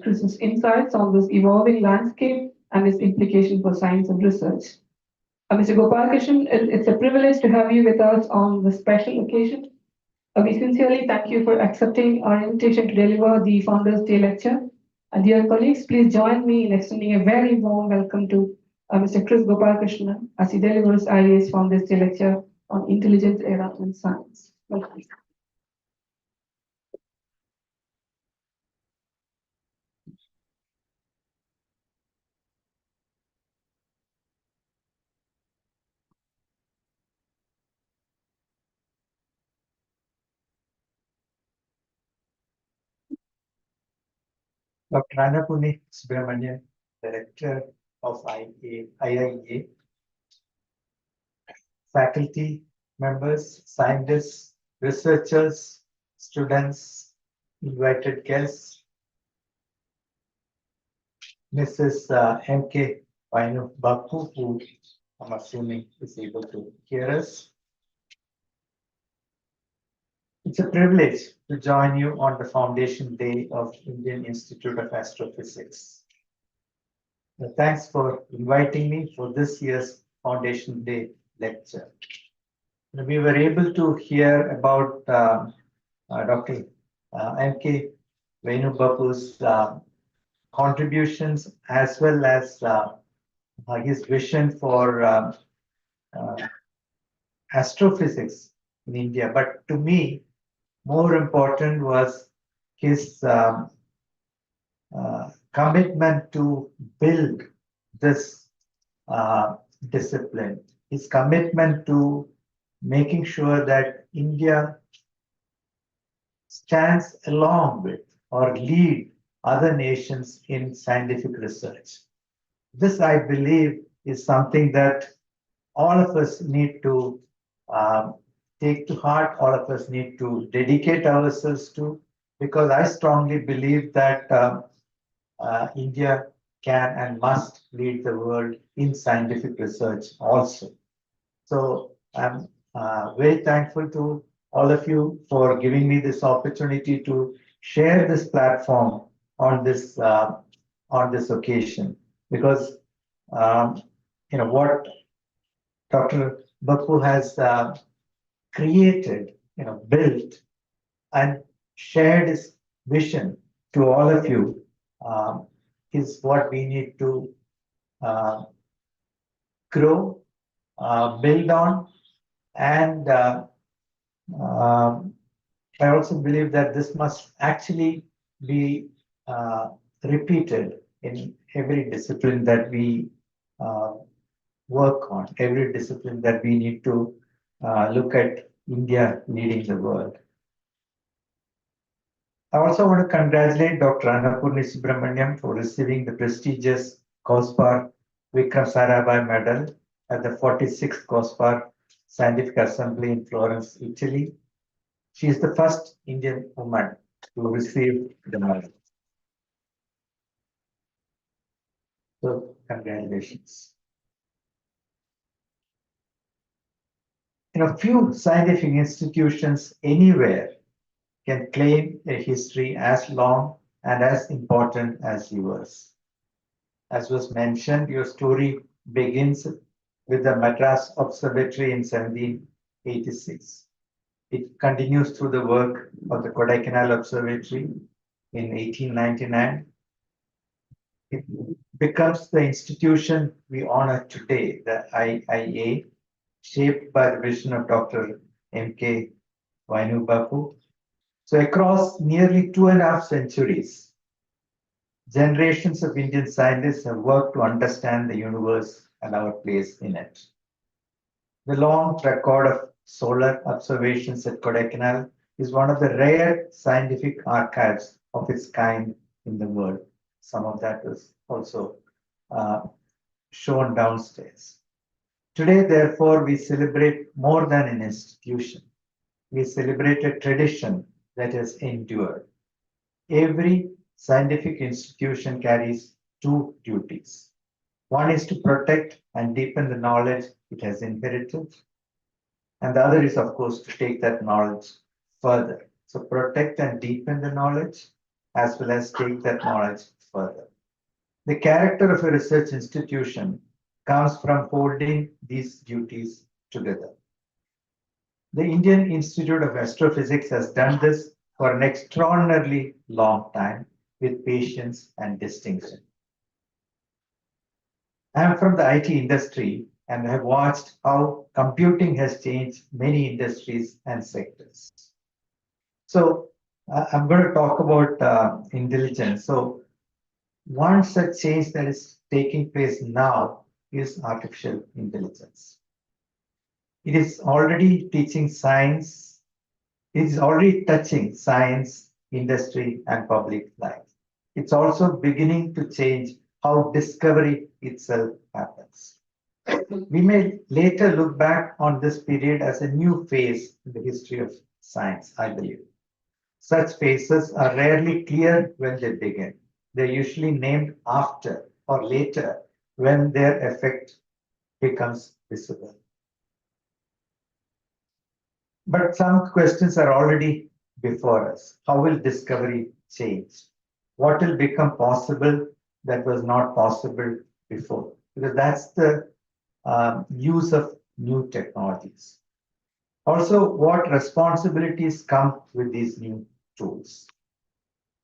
Chris's insights on this evolving landscape and its implication for science and research. Mr. Gopalakrishnan, it's a privilege to have you with us on this special occasion. We sincerely thank you for accepting our invitation to deliver the Founders Day lecture. Dear colleagues, please join me in extending a very warm welcome to Mr. Chris Gopalakrishnan as he delivers IA's Founders Day lecture on Intelligence, Era, and Science. Welcome. Dr. Annapurni Subramanian, Director of IIA, faculty members, scientists, researchers, students, invited guests, Mrs. M.K. Vainu Bapu, who I'm assuming is able to hear us. It's a privilege to join you on the Foundation Day of Indian Institute of Astrophysics. Thanks for inviting me for this year's Foundation Day lecture. We were able to hear about Dr. M.K. Vainu Bapu's contributions as well as his vision for astrophysics in India. But to me, more important was his commitment to build this discipline, his commitment to making sure that India stands along with or lead other nations in scientific research. This, I believe, is something that all of us need to take to heart, all of us need to dedicate ourselves to, because I strongly believe that India can and must lead the world in scientific research also. So I'm very thankful to all of you for giving me this opportunity to share this platform on this occasion, because what Dr. Bapu has created, built, and shared his vision to all of you is what we need to grow, build on, and I also believe that this must actually be repeated in every discipline that we work on, every discipline that we need to look at India leading the world. I also want to congratulate Dr. Annapurni Subramanian for receiving the prestigious COSPAR Vikram Sarabhai Medal at the 46th COSPAR Scientific Assembly in Florence, Italy. She is the first Indian woman to receive the medal. So, congratulations. Few scientific institutions anywhere can claim a history as long and as important as yours. As was mentioned, your story begins with the Madras Observatory in 1786. It continues through the work of the Kodaikanal Observatory in 1899. It becomes the institution we honor today, the IIA, shaped by the vision of Dr. M.K. Vainu Bapu. So across nearly 2.5 centuries, generations of Indian scientists have worked to understand the universe and our place in it. The long record of solar observations at Kodaikanal is one of the rare scientific archives of its kind in the world. Some of that was also shown downstairs. Today, therefore, we celebrate more than an institution. We celebrate a tradition that has endured. Every scientific institution carries two duties. One is to protect and deepen the knowledge it has inherited. And the other is, of course, to take that knowledge further. So protect and deepen the knowledge, as well as take that knowledge further. The character of a research institution comes from holding these duties together. The Indian Institute of Astrophysics has done this for an extraordinarily long time with patience and distinction. I am from the IT industry and have watched how computing has changed many industries and sectors. So I'm going to talk about intelligence. So one such change that is taking place now is artificial intelligence. It is already teaching science. It is already touching science, industry, and public life. It's also beginning to change how discovery itself happens. We may later look back on this period as a new phase in the history of science, I believe. Such phases are rarely clear when they begin. They're usually named after or later when their effect becomes visible. But some questions are already before us. How will discovery change? What will become possible that was not possible before? Because that's the use of new technologies. Also, what responsibilities come with these new tools?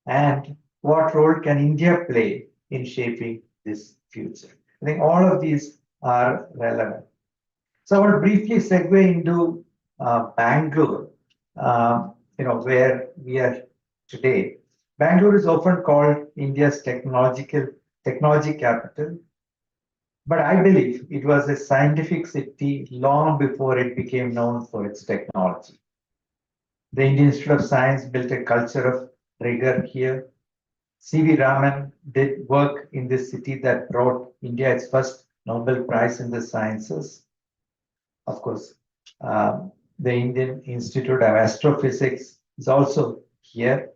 And what role can India play in shaping this future? I think all of these are relevant. So I want to briefly segue into Bangalore, where we are today. Bangalore is often called India's technology capital, but I believe it was a scientific city long before it became known for its technology. The Indian Institute of Science built a culture of rigor here. C.V. Raman did work in this city that brought India its first Nobel Prize in the sciences. Of course, the Indian Institute of Astrophysics is also here.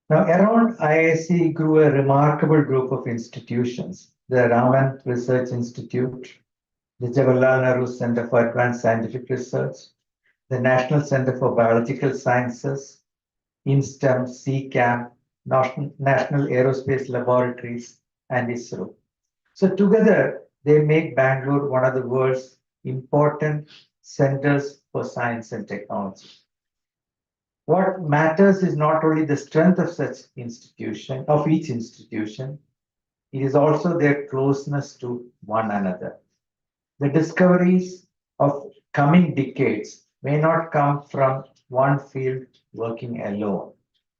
Now, around IISc grew a remarkable group of institutions: the Raman Research Institute, the Jawaharlal Nehru Center for Advanced Scientific Research, the National Center for Biological Sciences, INSTEM, CCAM, National Aerospace Laboratories, and ISRO. So together, they make Bangalore one of the world's important centers for science and technology. What matters is not only the strength of such institution, of each institution, it is also their closeness to one another. The discoveries of coming decades may not come from one field working alone.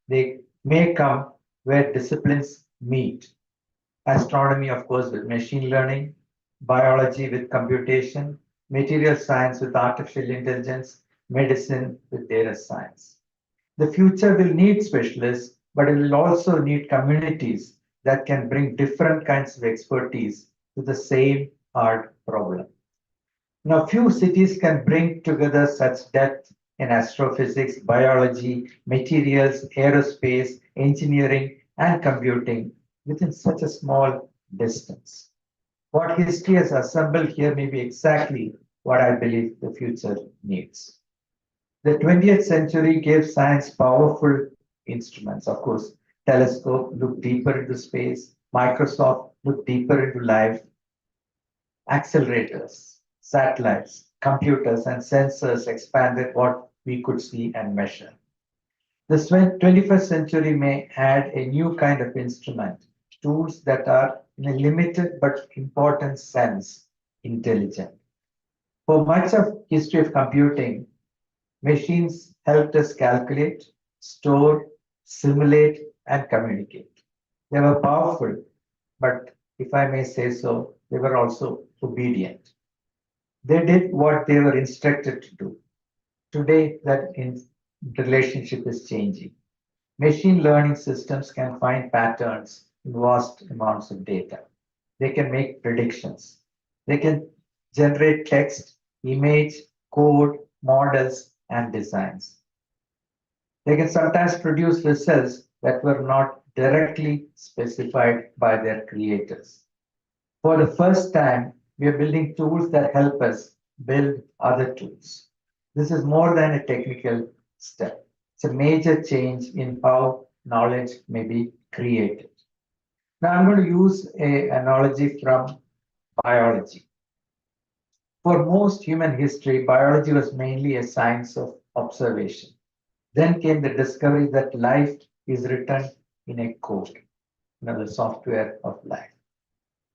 They may come where disciplines meet. Astronomy, of course, with machine learning, biology with computation, material science with artificial intelligence, medicine with data science. The future will need specialists, but it will also need communities that can bring different kinds of expertise to the same hard problem. Now, few cities can bring together such depth in astrophysics, biology, materials, aerospace, engineering, and computing within such a small distance. What history has assembled here may be exactly what I believe the future needs. The 20th century gave science powerful instruments. Of course, telescope looked deeper into space, Microsoft looked deeper into life, accelerators, satellites, computers, and sensors expanded what we could see and measure. The 21st century may add a new kind of instrument, tools that are in a limited but important sense intelligent. For much of history of computing, machines helped us calculate, store, simulate, and communicate. They were powerful, but if I may say so, they were also obedient. They did what they were instructed to do. Today, that relationship is changing. Machine learning systems can find patterns in vast amounts of data. They can make predictions. They can generate text, image, code, models, and designs. They can sometimes produce results that were not directly specified by their creators. For the first time, we are building tools that help us build other tools. This is more than a technical step. It's a major change in how knowledge may be created. Now I'm going to use an analogy from biology. For most human history, biology was mainly a science of observation. Then came the discovery that life is written in a code, the software of life.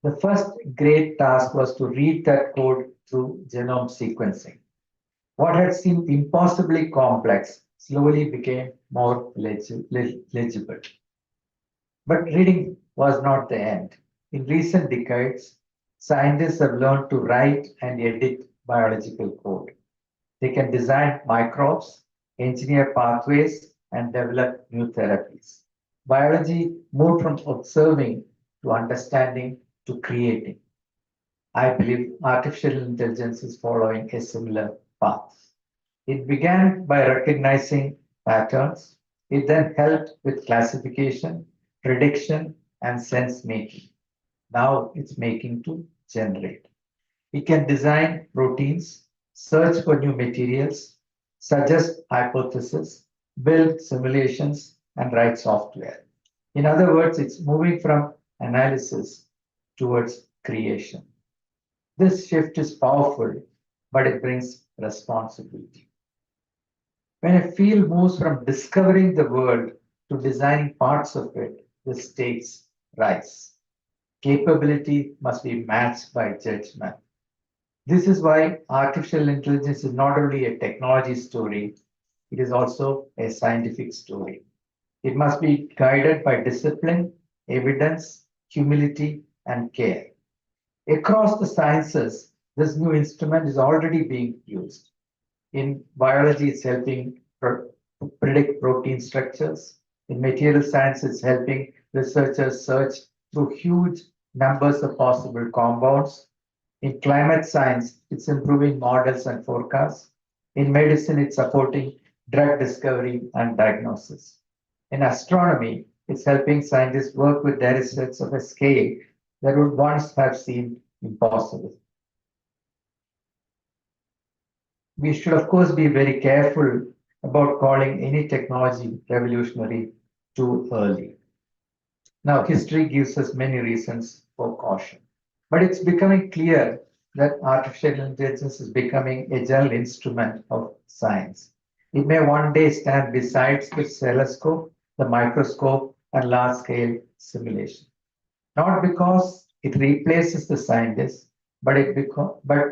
The first great task was to read that code through genome sequencing. What had seemed impossibly complex slowly became more legible. But reading was not the end. In recent decades, scientists have learned to write and edit biological code. They can design microbes, engineer pathways, and develop new therapies. Biology moved from observing to understanding to creating. I believe artificial intelligence is following a similar path. It began by recognizing patterns. It then helped with classification, prediction, and sense making. Now it's making to generate. It can design proteins, search for new materials, suggest hypotheses, build simulations, and write software. In other words, it's moving from analysis towards creation. This shift is powerful, but it brings responsibility. When a field moves from discovering the world to designing parts of it, the stakes rise. Capability must be matched by judgment. This is why artificial intelligence is not only a technology story, it is also a scientific story. It must be guided by discipline, evidence, humility, and care. Across the sciences, this new instrument is already being used. In biology, it's helping predict protein structures. In material science, it's helping researchers search through huge numbers of possible compounds. In climate science, it's improving models and forecasts. In medicine, it's supporting drug discovery and diagnosis. In astronomy, it's helping scientists work with datasets of a scale that would once have seemed impossible. We should, of course, be very careful about calling any technology revolutionary too early. Now, history gives us many reasons for caution, but it's becoming clear that artificial intelligence is becoming a general instrument of science. It may one day stand beside the telescope, the microscope, and large-scale simulation. Not because it replaces the scientist, but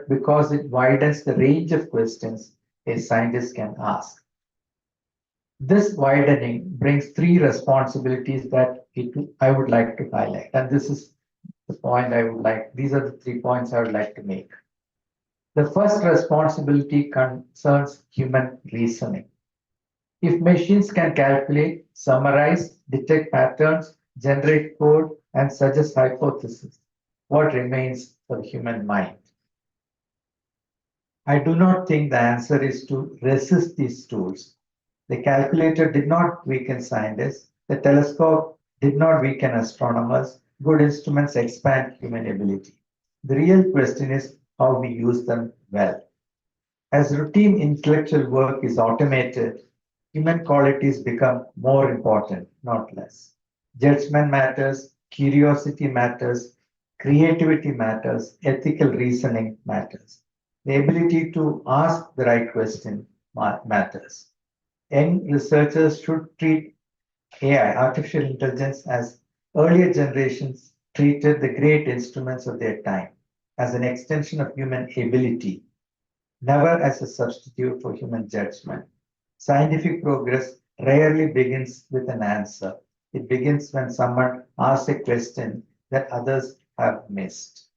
because it widens the range of questions a scientist can ask. This widening brings three responsibilities that I would like to highlight, and this is the point these are the 3 points I would like to make. The first responsibility concerns human reasoning. If machines can calculate, summarize, detect patterns, generate code, and suggest hypotheses, what remains for the human mind? I do not think the answer is to resist these tools. The calculator did not weaken scientists. The telescope did not weaken astronomers. Good instruments expand human ability. The real question is how we use them well. As routine intellectual work is automated, human qualities become more important, not less. Judgment matters, curiosity matters, creativity matters, ethical reasoning matters. The ability to ask the right question matters. Young researchers should treat AI, artificial intelligence, as earlier generations treated the great instruments of their time, as an extension of human ability. never as a substitute for human judgment. Scientific progress rarely begins with an answer. It begins when someone asks a question that others have missed.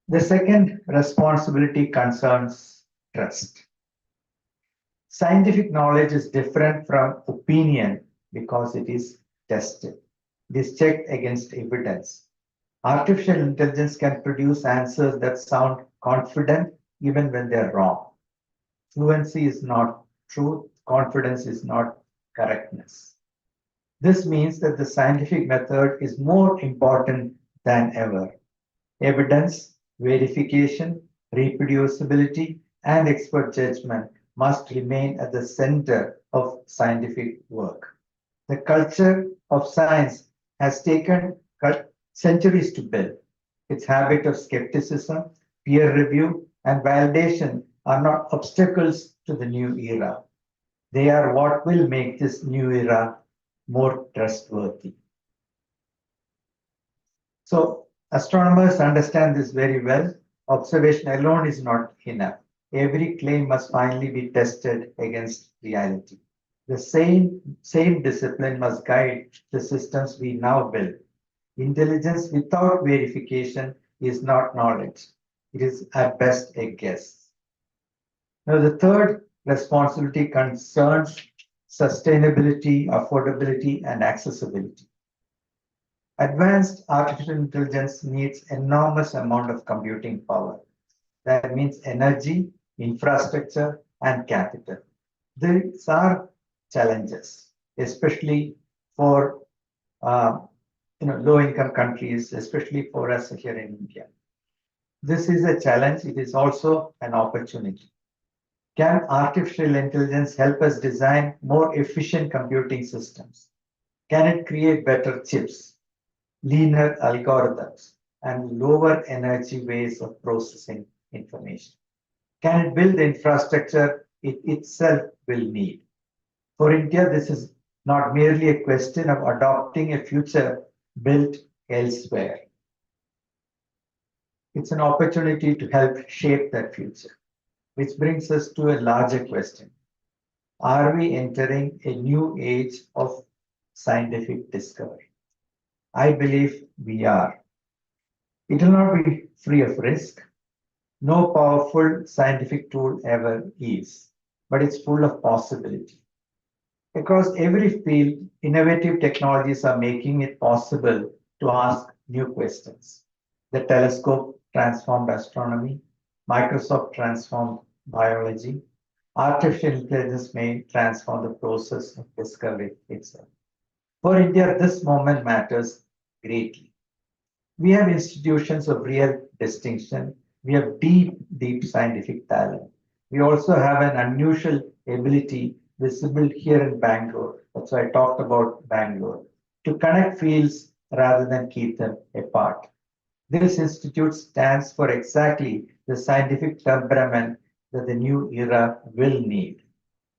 The second responsibility concerns trust. Scientific knowledge is different from opinion because it is tested. It is checked against evidence. Artificial intelligence can produce answers that sound confident even when they're wrong. Fluency is not truth, confidence is not correctness. This means that the scientific method is more important than ever. Evidence, verification, reproducibility, and expert judgment must remain at the center of scientific work. The culture of science has taken centuries to build. Its habit of skepticism, peer review, and validation are not obstacles to the new era. They are what will make this new era more trustworthy. So astronomers understand this very well. Observation alone is not enough. Every claim must finally be tested against reality. The same discipline must guide the systems we now build. Intelligence without verification is not knowledge. It is at best a guess. Now, the third responsibility concerns sustainability, affordability, and accessibility. Advanced artificial intelligence needs enormous amount of computing power. That means energy, infrastructure, and capital. These are challenges, especially for low-income countries, especially for us here in India. This is a challenge. It is also an opportunity. Can artificial intelligence help us design more efficient computing systems? Can it create better chips, leaner algorithms, and lower energy ways of processing information? Can it build the infrastructure it itself will need? For India, this is not merely a question of adopting a future built elsewhere. It's an opportunity to help shape that future, which brings us to a larger question. Are we entering a new age of scientific discovery? I believe we are. It will not be free of risk. No powerful scientific tool ever is, but it's full of possibility. Across every field, innovative technologies are making it possible to ask new questions. The telescope transformed astronomy, Microsoft transformed biology, artificial intelligence may transform the process of discovery itself. For India, this moment matters greatly. We have institutions of real distinction. We have deep scientific talent. We also have an unusual ability visible here in Bangalore. That's why I talked about Bangalore, to connect fields rather than keep them apart. This institute stands for exactly the scientific temperament that the new era will need.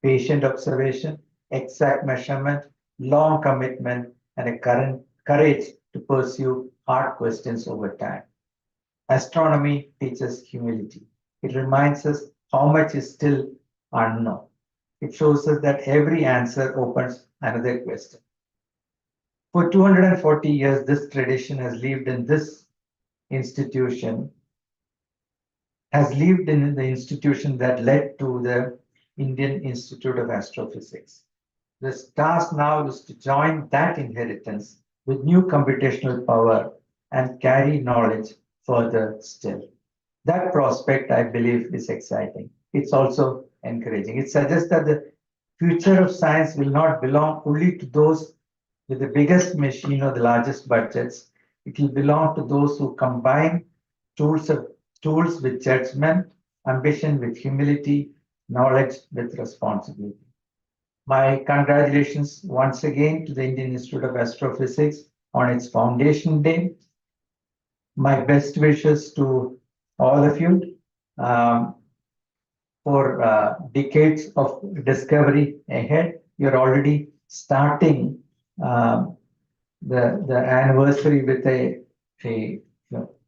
Patient observation, exact measurement, long commitment, and a courage to pursue hard questions over time. Astronomy teaches humility. It reminds us how much is still unknown. It shows us that every answer opens another question. For 240 years, this tradition has lived in this institution, has lived in the institution that led to the Indian Institute of Astrophysics. The task now is to join that inheritance with new computational power and carry knowledge further still. That prospect, I believe, is exciting. It's also encouraging. It suggests that the future of science will not belong only to those with the biggest machine or the largest budgets. It will belong to those who combine tools with judgment, ambition with humility, knowledge with responsibility. My congratulations once again to the Indian Institute of Astrophysics on its foundation day. My best wishes to all of you for decades of discovery ahead. You're already starting the anniversary with a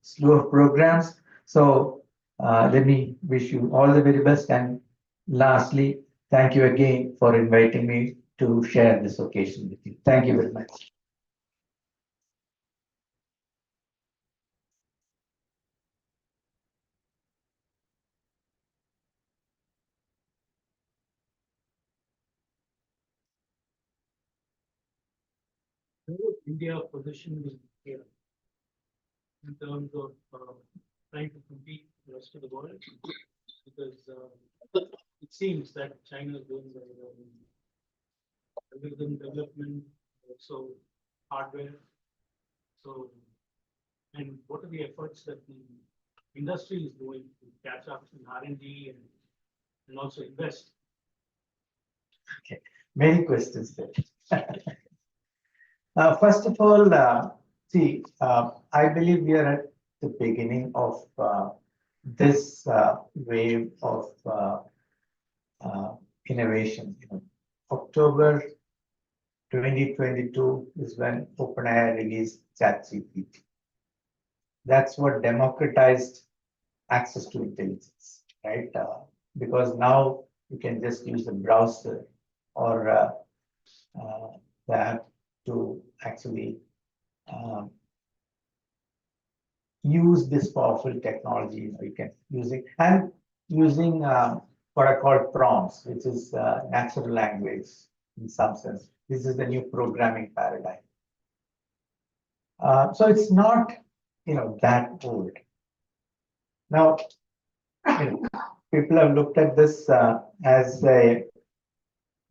slew of programs. So Let me wish you all the very best. And lastly, thank you again for inviting me to share this occasion with you. Thank you very much. India position is here in terms of trying to compete with the rest of the world? Because it seems that China is doing very well in algorithm development, also hardware. So, and what are the efforts that the industry is doing to catch up in R&D and also invest? Many questions there. First of all, I believe we are at the beginning of this wave of innovation. October 2022 is when OpenAI released ChatGPT. That's what democratized access to intelligence, right? Because now you can just use the browser or the app to actually use this powerful technology. You can use it and using what are called prompts, which is natural language in some sense. This is the new programming paradigm. So it's not, that old. Now, people have looked at this as a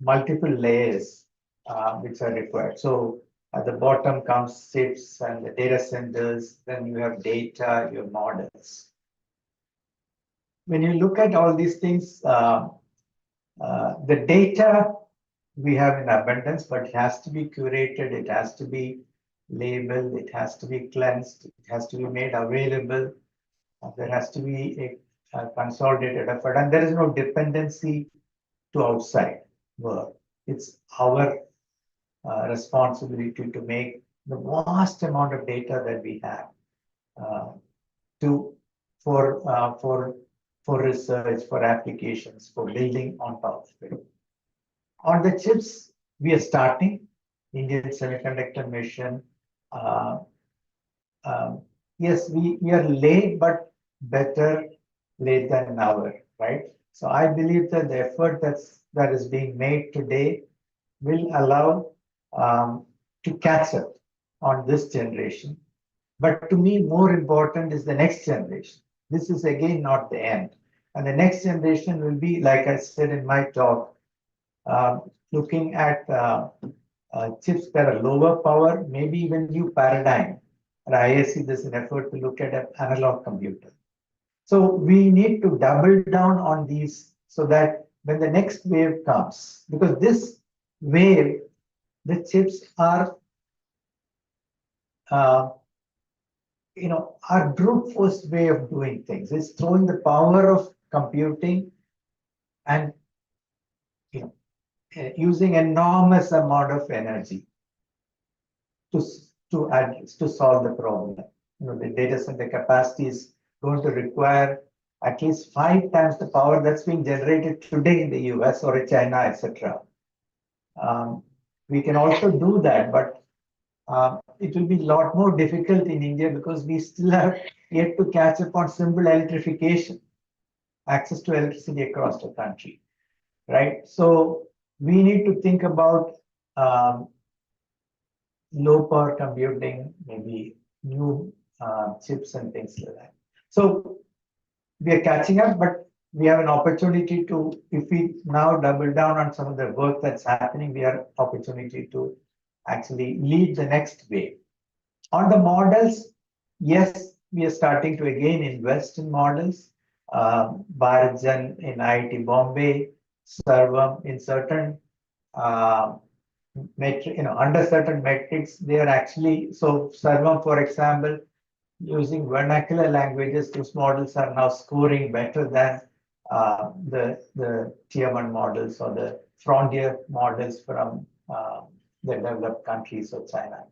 multiple layers which are required. So at the bottom comes chips and the data centers, then you have data, your models. When you look at all these things, the data we have in abundance, but it has to be curated, it has to be labeled, it has to be cleansed, it has to be made available. There has to be a consolidated effort, and there is no dependency to outside world. It's our responsibility to make the vast amount of data that we have for research, for applications, for building on top of it. On the chips, we are starting Indian Semiconductor Mission. Yes, we are late, but better late than never, right? So I believe that the effort that is being made today will allow to catch up on this generation. But to me, more important is the next generation. This is again not the end. And the next generation will be, like I said in my talk, looking at chips that are lower power, maybe even new paradigm. And I see this an effort to look at an analog computer. So we need to double down on these so that when the next wave comes, because this wave, the chips are, our brute force way of doing things. It's throwing the power of computing and, using enormous amount of energy to solve the problem. The data center capacity is going to require at least 5 times the power that's being generated today in the US or in China, etc. We can also do that, but it will be a lot more difficult in India because we still have yet to catch up on simple electrification, access to electricity across the country, right? So we need to think about low power computing, maybe new chips and things like that. So we are catching up, but we have an opportunity to, if we now double down on some of the work that's happening, we have opportunity to actually lead the next wave. On the models, yes, we are starting to again invest in models. Bharatjan in IIT Bombay, Sarvam in certain under certain metrics, they are actually, so Sarvam, for example, using vernacular languages, those models are now scoring better than the tier 1 models or the frontier models from the developed countries of China.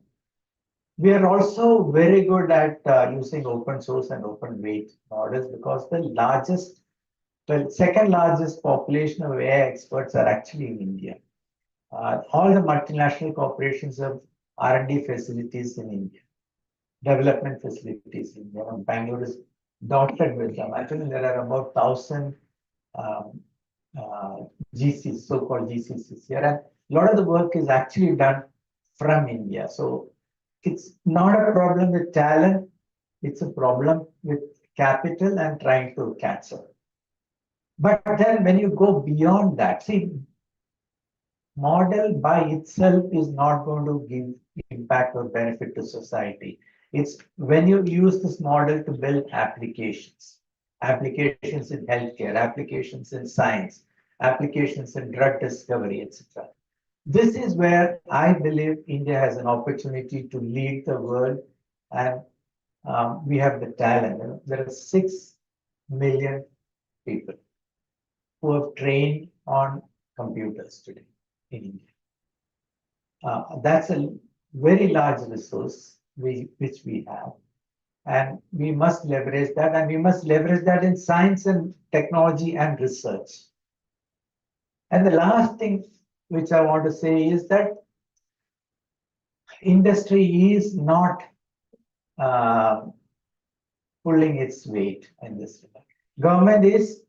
We are also very good at using open source and open weight models because the second largest population of AI experts are actually in India. All the multinational corporations have R&D facilities in India, development facilities in India. And Bangalore is dotted with them. I think there are about 1,000 GCs, so-called GCCs here, and a lot of the work is actually done from India. So it's not a problem with talent, it's a problem with capital and trying to catch up. But then when you go beyond that, see, model by itself is not going to give impact or benefit to society. It's when you use this model to build applications in healthcare, applications in science, applications in drug discovery, etc. This is where I believe India has an opportunity to lead the world, and we have the talent. There are 6 million people who have trained on computers today in India. That's a very large resource which we have. And we must leverage that, and we must leverage that in science and technology and research. And the last thing which I want to say is that industry is not pulling its weight in this regard. Government is,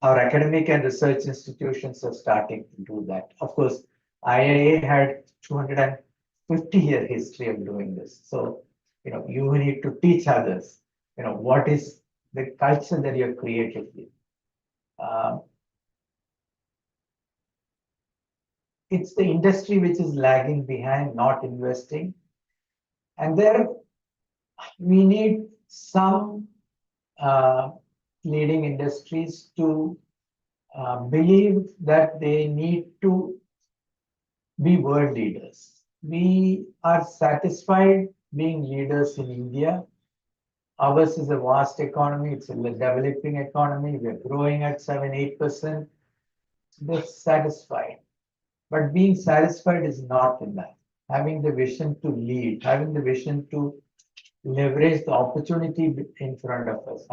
our academic and research institutions are starting to do that. Of course, IIA had 250-year history of doing this. So, you need to teach others, what is the culture that you're created with. It's the industry which is lagging behind, not investing. And there, we need some leading industries to believe that they need to be world leaders. We are satisfied being leaders in India. Ours is a vast economy, it's a developing economy, we're growing at 7-8%. We're satisfied. But being satisfied is not enough. Having the vision to lead, having the vision to leverage the opportunity in front of us,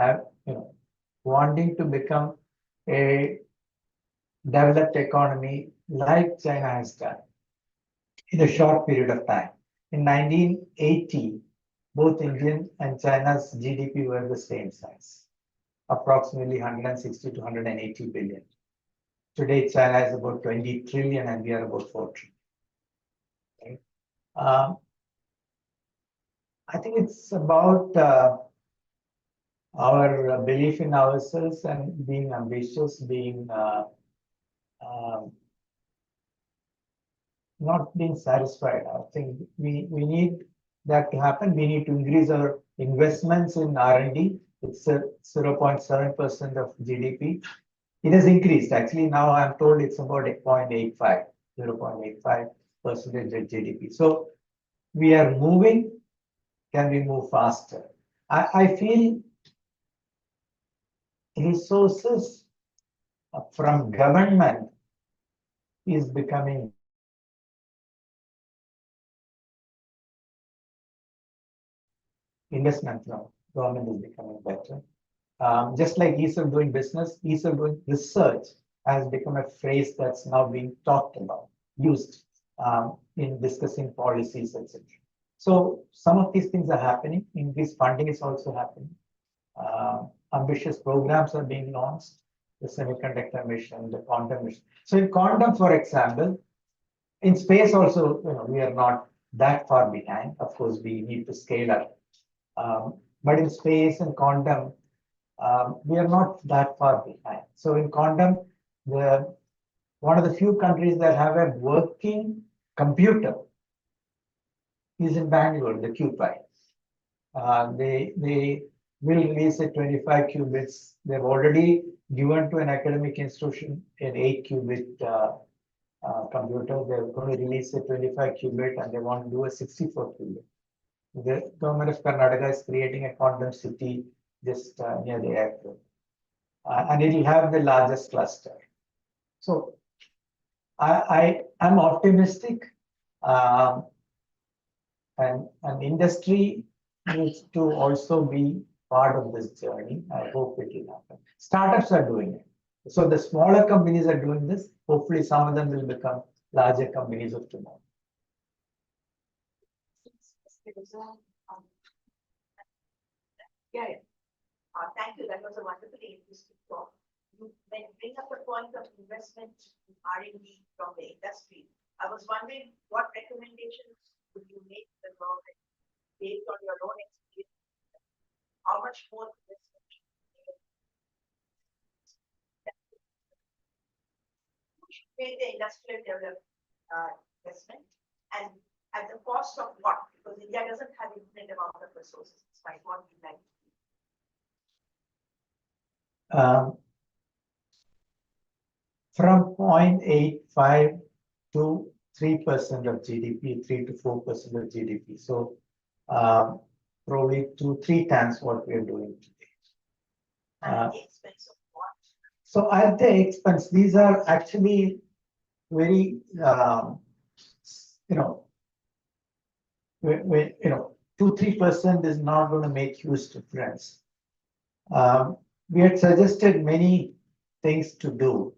wanting to become a developed economy like China has done in a short period of time. In 1980, both Indian and China's GDP were the same size, approximately 160 to 180 billion. Today, China is about 20 trillion and we are about 4 trillion. Okay? I think it's about our belief in ourselves and being ambitious, being not being satisfied. I think we need that to happen. We need to increase our investments in R&D. It's 0.7% of GDP. It has increased. Actually, now I'm told it's about 0.85% of GDP. So we are moving. Can we move faster? I feel resources from government is becoming investment now. Government is becoming better. Just like ease of doing business, ease of doing research has become a phrase that's now being talked about, used in discussing policies, etc. So some of these things are happening. Increased funding is also happening. Ambitious programs are being launched. The semiconductor mission, the quantum mission. So in quantum, for example, in space also, we are not that far behind. Of course, we need to scale up. But in space and quantum, we are not that far behind. So in quantum, one of the few countries that have a working computer is in Bangalore, the QPI. They will release a 25 qubits. They've already given to an academic institution an 8 qubit computer. They're going to release a 25 qubit and they want to do a 64 qubit. The government of Karnataka is creating a quantum city just near the airport. And it will have the largest cluster. So I'm optimistic. and industry needs to also be part of this journey. I hope it will happen. Startups are doing it. So the smaller companies are doing this. Hopefully some of them will become larger companies of tomorrow. Yeah, yeah. Thank you. That was a wonderfully interesting talk. You bring up the point of investment in R&D from the industry. I was wondering what recommendations would you make to the government based on your own experience? How much more investment should pay the industrial development investment, and at the cost of what? Because India doesn't have infinite amount of resources, despite what we like. From 0.85 to 3% of GDP, 3 to 4% of GDP. So probably 2-3 times what we are doing today. At the expense of what? So at the expense, these are actually very, you know, 2-3% is not going to make huge difference. We had suggested many things to do.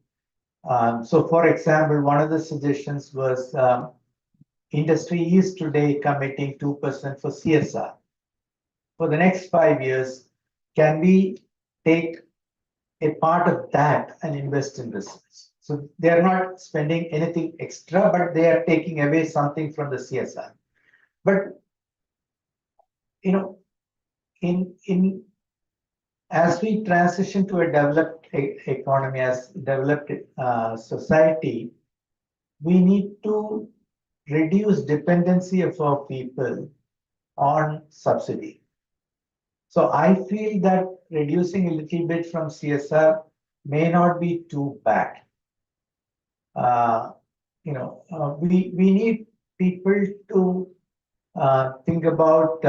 So for example, one of the suggestions was industry is today committing 2% for CSR. For the next 5 years, can we take a part of that and invest in research? So they are not spending anything extra, but they are taking away something from the CSR. But you know, as we transition to a developed economy, as developed society, we need to reduce dependency of our people on subsidy. So I feel that reducing a little bit from CSR may not be too bad. We need people to think about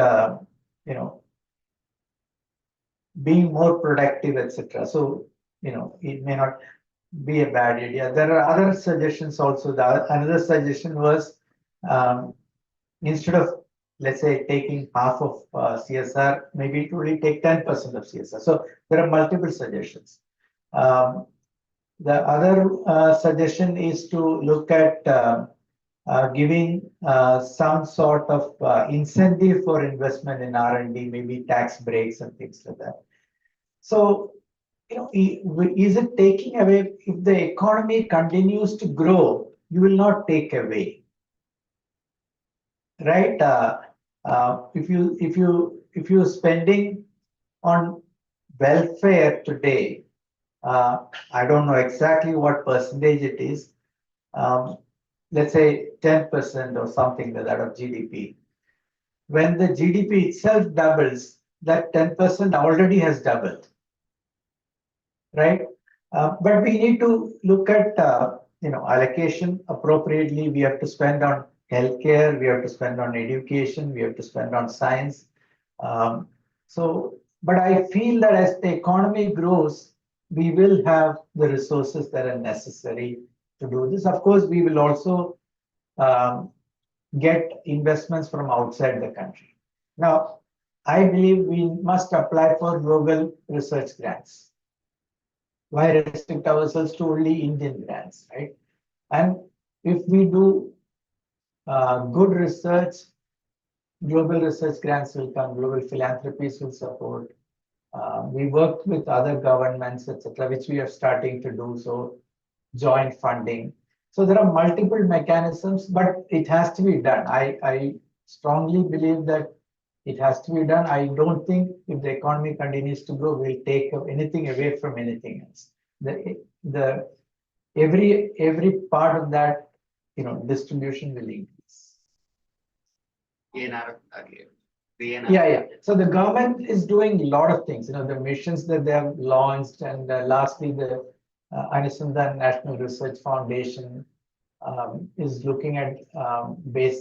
being more productive, etc. So it may not be a bad idea. There are other suggestions also. Another suggestion was instead of, let's say, taking half of CSR, maybe it will take 10% of CSR. So there are multiple suggestions. The other suggestion is to look at giving some sort of incentive for investment in R&D, maybe tax breaks and things like that. So, is it taking away? If the economy continues to grow, you will not take away, right? If you're spending on welfare today, I don't know exactly what percentage it is. Let's say 10% or something like that of GDP. When the GDP itself doubles, that 10% already has doubled, right? But we need to look at allocation appropriately. We have to spend on healthcare, we have to spend on education, we have to spend on science. But I feel that as the economy grows, we will have the resources that are necessary to do this. Of course, we will also get investments from outside the country. Now, I believe we must apply for global research grants. Why restrict ourselves to only Indian grants, right? And if we do good research, global research grants will come, global philanthropies will support. We worked with other governments, etc., which we are starting to do, so joint funding. So there are multiple mechanisms, but it has to be done. I strongly believe that it has to be done. I don't think if the economy continues to grow, we'll take anything away from anything else. Every part of that, distribution will increase. Yeah. So the government is doing a lot of things. The missions that they have launched, and lastly, the Anusandhan National Research Foundation is looking at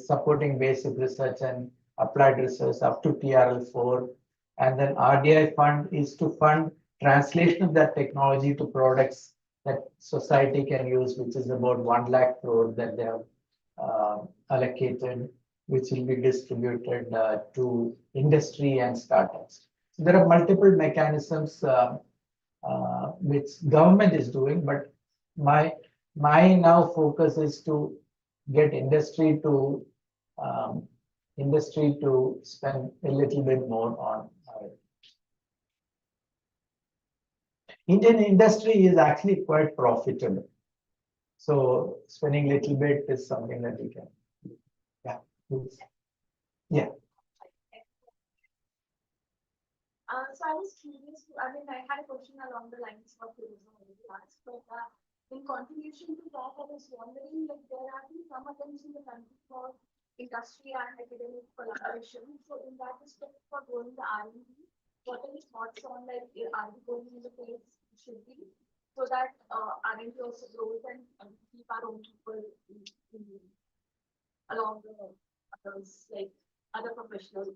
supporting basic research and applied research up to TRL4. And then RDI fund is to fund translation of that technology to products that society can use, which is about 1 lakh crore that they have allocated. which will be distributed to industry and startups. So there are multiple mechanisms which government is doing, but my now focus is to get industry to spend a little bit more on Indian industry is actually quite profitable. So spending a little bit is something that we can. Yeah. Please. Yeah. So I was curious, I mean, I had a question along the lines of tourism already asked, but in contribution to that, I was wondering, like, there have been some attempts in the country for industry and academic collaboration. So in that respect, for growing the R&D, what are your thoughts on, like, are we going in the place it should be, so that R&D also grows and keep our own people along the others, like other professionals?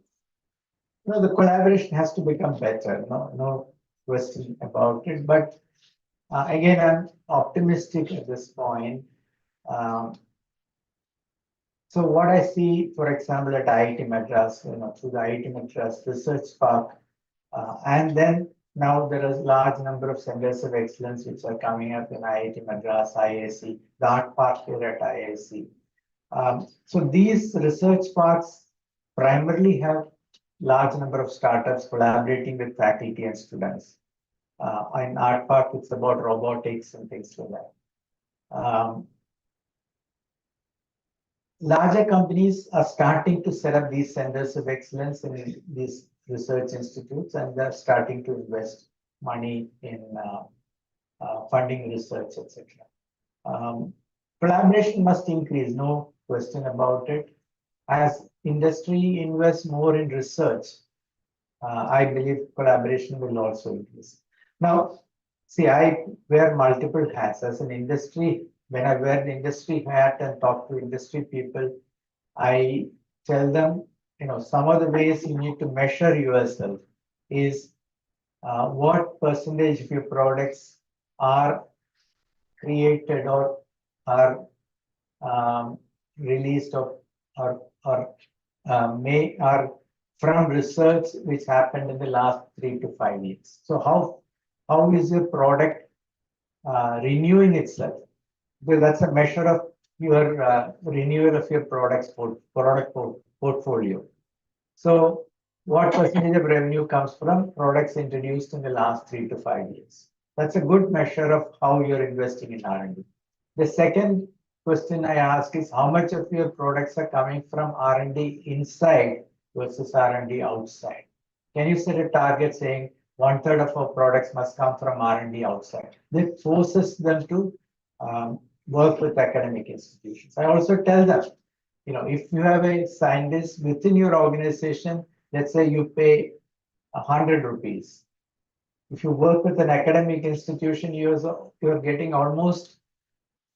No, the collaboration has to become better. No question about it. But again, I'm optimistic at this point. So what I see, for example, at IIT Madras, through the IIT Madras Research Park, and then now there is large number of centers of excellence which are coming up in IIT Madras, IISc, the Art Park here at IISc. So these research parks primarily have large number of startups collaborating with faculty and students. In Art Park, it's about robotics and things like that. Larger companies are starting to set up these centers of excellence in these research institutes, and they're starting to invest money in funding research, etc. Collaboration must increase, no question about it. As industry invests more in research, I believe collaboration will also increase. Now, see, I wear multiple hats as an industry. When I wear the industry hat and talk to industry people, I tell them, some of the ways you need to measure yourself is what percentage of your products are created or are released or are from research which happened in the last 3 to 5 years. So how is your product renewing itself? Because that's a measure of your renewal of your product portfolio. So what percentage of revenue comes from products introduced in the last 3 to 5 years? That's a good measure of how you're investing in R&D. The second question I ask is how much of your products are coming from R&D inside versus R&D outside? Can you set a target saying 1/3 of our products must come from R&D outside? That forces them to work with academic institutions. I also tell them, if you have a scientist within your organization, let's say you pay 100 rupees. If you work with an academic institution, you're getting almost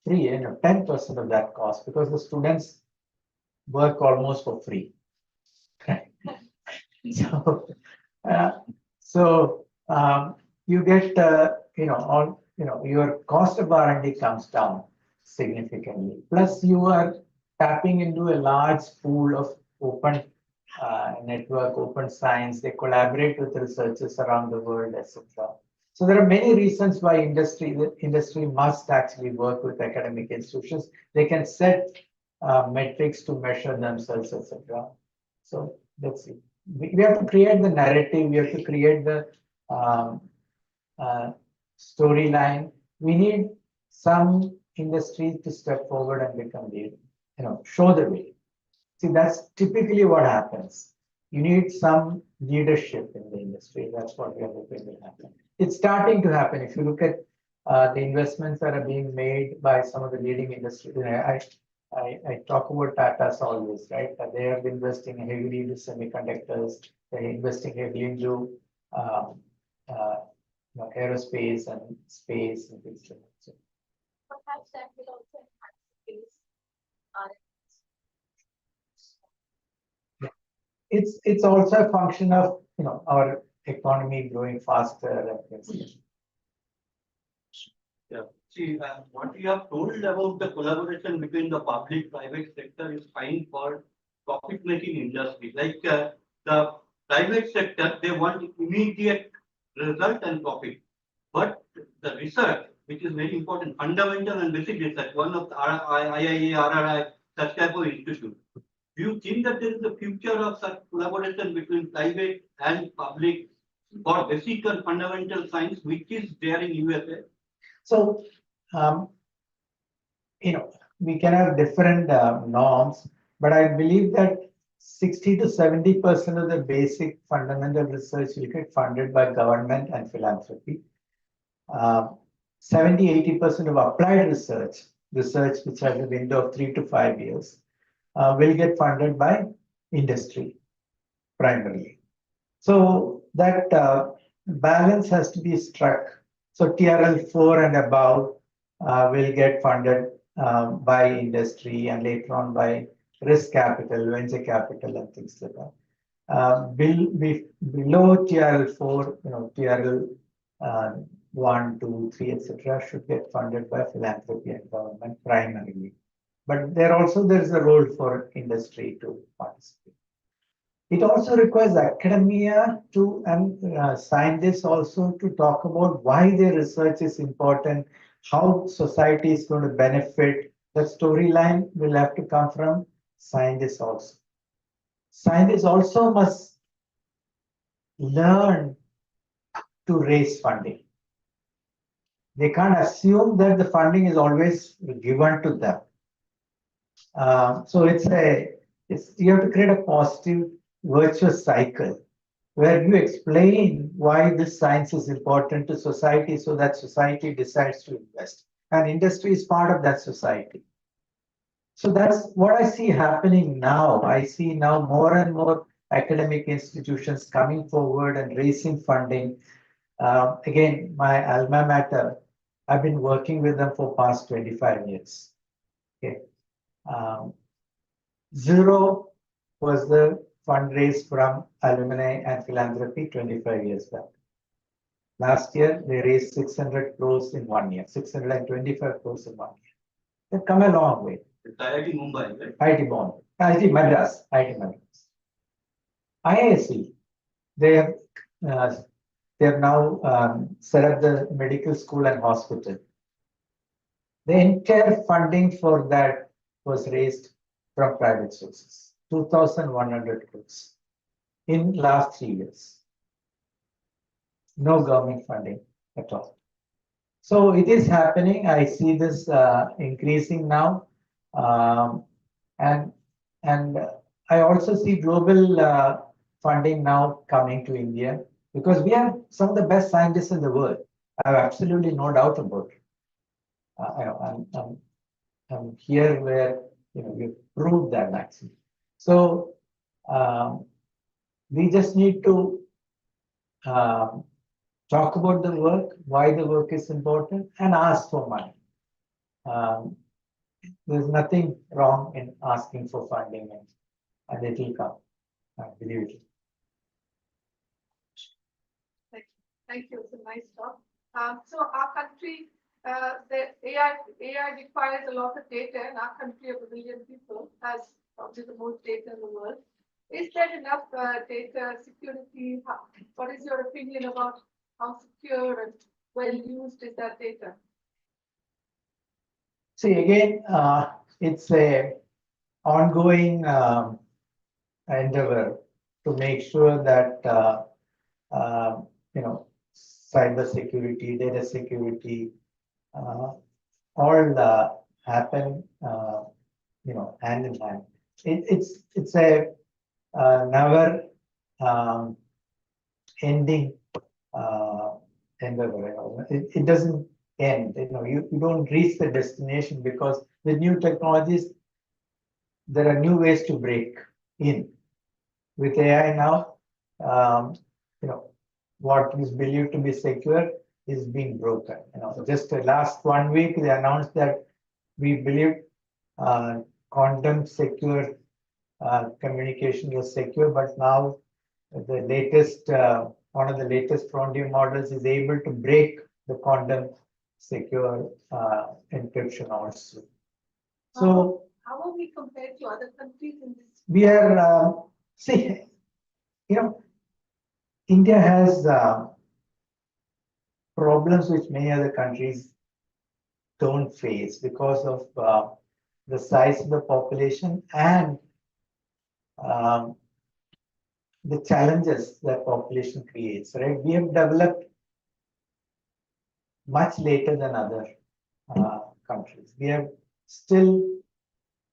free, 10% of that cost, because the students work almost for free. So you get, your cost of R&D comes down significantly. Plus, you are tapping into a large pool of open network, open science. They collaborate with researchers around the world, etc. So there are many reasons why the industry must actually work with academic institutions. They can set metrics to measure themselves, etc. So let's see. We have to create the narrative. We have to create the storyline. We need some industry to step forward and become leader. Show the way. See, that's typically what happens. You need some leadership in the industry. That's what we are hoping will happen. It's starting to happen. If you look at the investments that are being made by some of the leading industry, I talk about Tata's always, right? They are investing heavily into semiconductors. They're investing heavily into aerospace and space and things like that. So, perhaps that will also enhance the base. It's also a function of our economy growing faster and things like that. Yeah. See, what you have told about the collaboration between the public-private sector is fine for profit-making industry. Like the private sector, they want immediate result and profit. But the research, which is very important, fundamental and basic research, one of the IIA, RRI, such type of institute. Do you think that there is a future of such collaboration between private and public for basic and fundamental science, which is there in USA? So, we can have different norms, but I believe that 60 to 70% of the basic fundamental research will get funded by government and philanthropy. 70-80% of applied research which has a window of 3 to 5 years, will get funded by industry primarily. So that balance has to be struck. So TRL 4 and above will get funded by industry and later on by risk capital, venture capital, and things like that. Below TRL 4, TRL 1, 2, 3, etc., should get funded by philanthropy and government primarily. But there is a role for industry to participate. It also requires academia and scientists also to talk about why their research is important, how society is going to benefit. The storyline will have to come from scientists also. Scientists also must learn to raise funding. They can't assume that the funding is always given to them. So you have to create a positive, virtuous cycle where you explain why this science is important to society so that society decides to invest. And industry is part of that society. So that's what I see happening now. I see now more and more academic institutions coming forward and raising funding. Again, my alma mater, I've been working with them for past 25 years. Okay. Zero was the fundraise from alumni and philanthropy 25 years back. Last year, they raised 600 crores in 1 year, 625 crores in 1 year. They've come a long way. IIT Mumbai, right? IIT Bombay, IIT Madras, IISc, they have now set up the medical school and hospital. The entire funding for that was raised from private sources, 2,100 crores in last 3 years. No government funding at all. So it is happening. I see this increasing now. And I also see global funding now coming to India because we have some of the best scientists in the world. I have absolutely no doubt about it. I'm here where you proved that actually. So we just need to talk about the work, why the work is important, and ask for money. There's nothing wrong in asking for funding, and it will come. I believe it. Thank you. It's a nice talk. So our country, the AI requires a lot of data, and our country of 1 billion people has probably the most data in the world. Is there enough data security? What is your opinion about how secure and well used is that data? See, again, it's a ongoing endeavor to make sure that cyber security, data security, all happen, hand in hand. It's a never ending endeavor. It doesn't end. You don't reach the destination because with new technologies, there are new ways to break in. With AI now, what is believed to be secure is being broken. Just last 1 week, they announced that we believe quantum secure communication was secure, but now the latest, one of the latest frontier models is able to break the quantum secure encryption also. So How are we compared to other countries in this? We are, see, you know, India has problems which many other countries don't face because of the size of the population and the challenges that population creates, right? We have developed much later than other countries. We have still,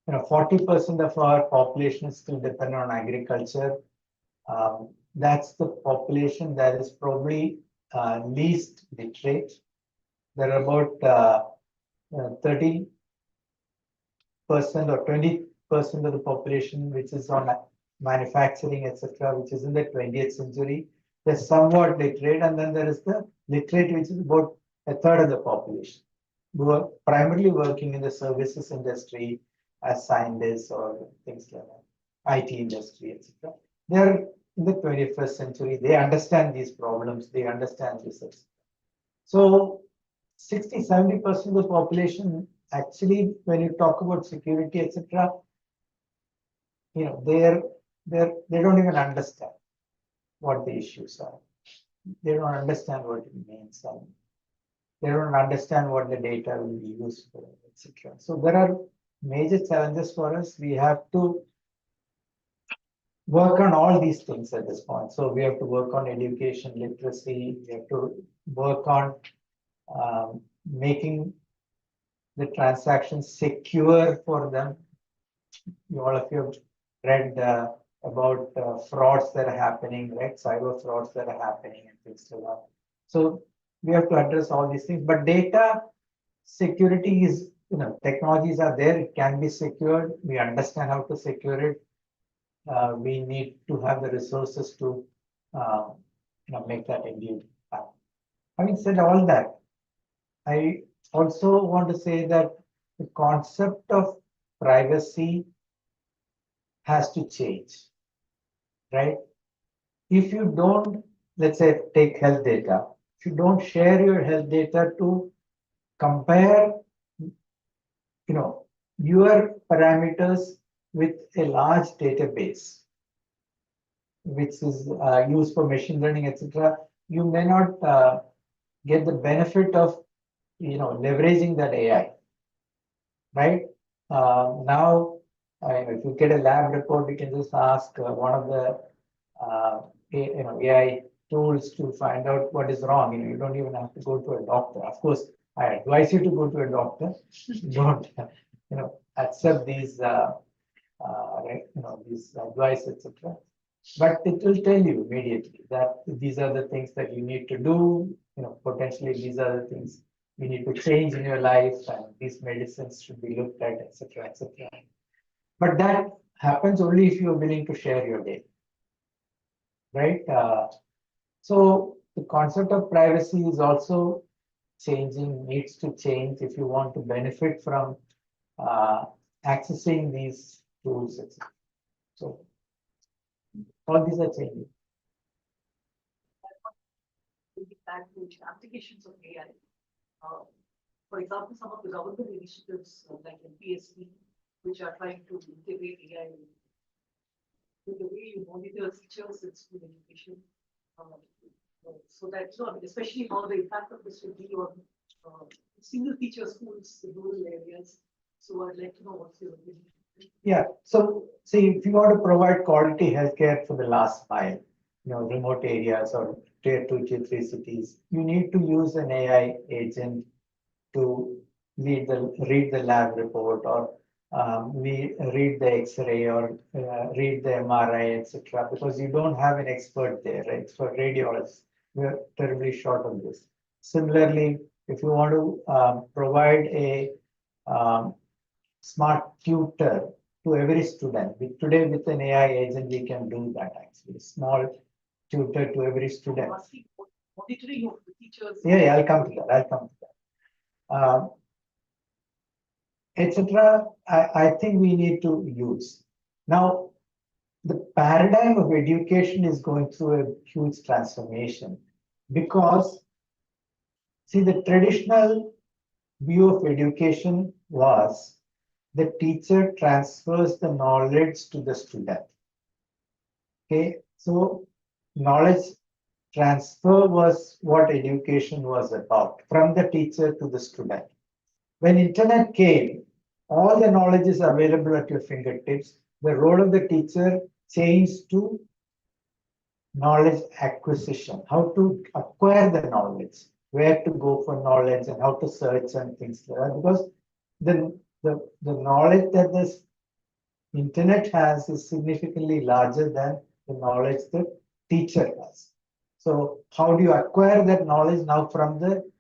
40% of our population is still dependent on agriculture. That's the population that is probably least literate. There are about 30% or 20% of the population which is on manufacturing, etc., which is in the 20th century. They're somewhat literate, and then there is the literate, which is about a third of the population, who are primarily working in the services industry as scientists or things like that, IT industry, etc. They're in the 21st century. They understand these problems. They understand this. So 60-70% of the population actually, when you talk about security, etc., they don't even understand what the issues are. They don't understand what it means, and they don't understand what the data will be used for, etc. So there are major challenges for us. We have to work on all these things at this point. So we have to work on education, literacy. We have to work on making the transactions secure for them. All of you have read about frauds that are happening, right? Cyber frauds that are happening and things like that. So we have to address all these things. But data security is, technologies are there. It can be secured. We understand how to secure it. We need to have the resources to, make that indeed happen. Having said all that, I also want to say that the concept of privacy has to change, right? If you don't, let's say, take health data, if you don't share your health data to compare, your parameters with a large database, which is used for machine learning, etc., you may not get the benefit of, leveraging that AI, right? Now, if you get a lab report, you can just ask one of the AI tools to find out what is wrong. You don't even have to go to a doctor. Of course, I advise you to go to a doctor. Don't accept these these advice, etc. But it will tell you immediately that these are the things that you need to do. Potentially these are the things you need to change in your life, and these medicines should be looked at, etc., etc. But that happens only if you're willing to share your data, right? So the concept of privacy is also changing, needs to change if you want to benefit from accessing these tools, etc. So all these are changing. Applications of AI. For example, some of the government initiatives like PSP, which are trying to integrate AI with the way you monitor teachers in school education. So that, especially how the impact of this will be on single teacher schools in rural areas. So I'd like to know what's your opinion. Yeah, so see, if you want to provide quality healthcare for the last mile, remote areas or tier 2, tier 3 cities, you need to use an AI agent to read the lab report, or read the X-ray, or read the MRI, etc. Because you don't have an expert there, right? For radiologists, we're terribly short on this. Similarly, if you want to provide a smart tutor to every student, today with an AI agent, we can do that actually. Small tutor to every student. Monitoring of the teachers. Yeah, I'll come to that. Etc. I think we need to use. Now, the paradigm of education is going through a huge transformation because, see, the traditional view of education was the teacher transfers the knowledge to the student. Okay, so knowledge transfer was what education was about, from the teacher to the student. When internet came, all the knowledge is available at your fingertips. The role of the teacher changed to knowledge acquisition, how to acquire the knowledge, where to go for knowledge and how to search and things like that. Because the knowledge that this internet has is significantly larger than the knowledge the teacher has. So how do you acquire that knowledge now from the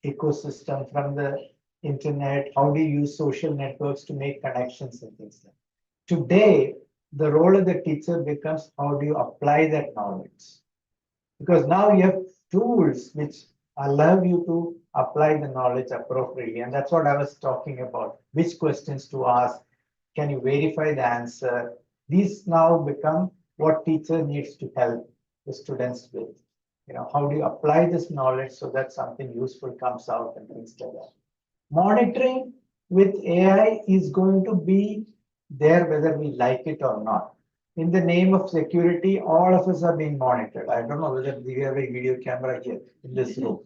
ecosystem, from the internet? How do you use social networks to make connections and things like that? Today, the role of the teacher becomes how do you apply that knowledge? Because now you have tools which allow you to apply the knowledge appropriately. And that's what I was talking about, which questions to ask. Can you verify the answer? These now become what teacher needs to help the students with. How do you apply this knowledge so that something useful comes out and things like that. Monitoring with AI is going to be there whether we like it or not. In the name of security, all of us are being monitored. I don't know whether we have a video camera here in this room,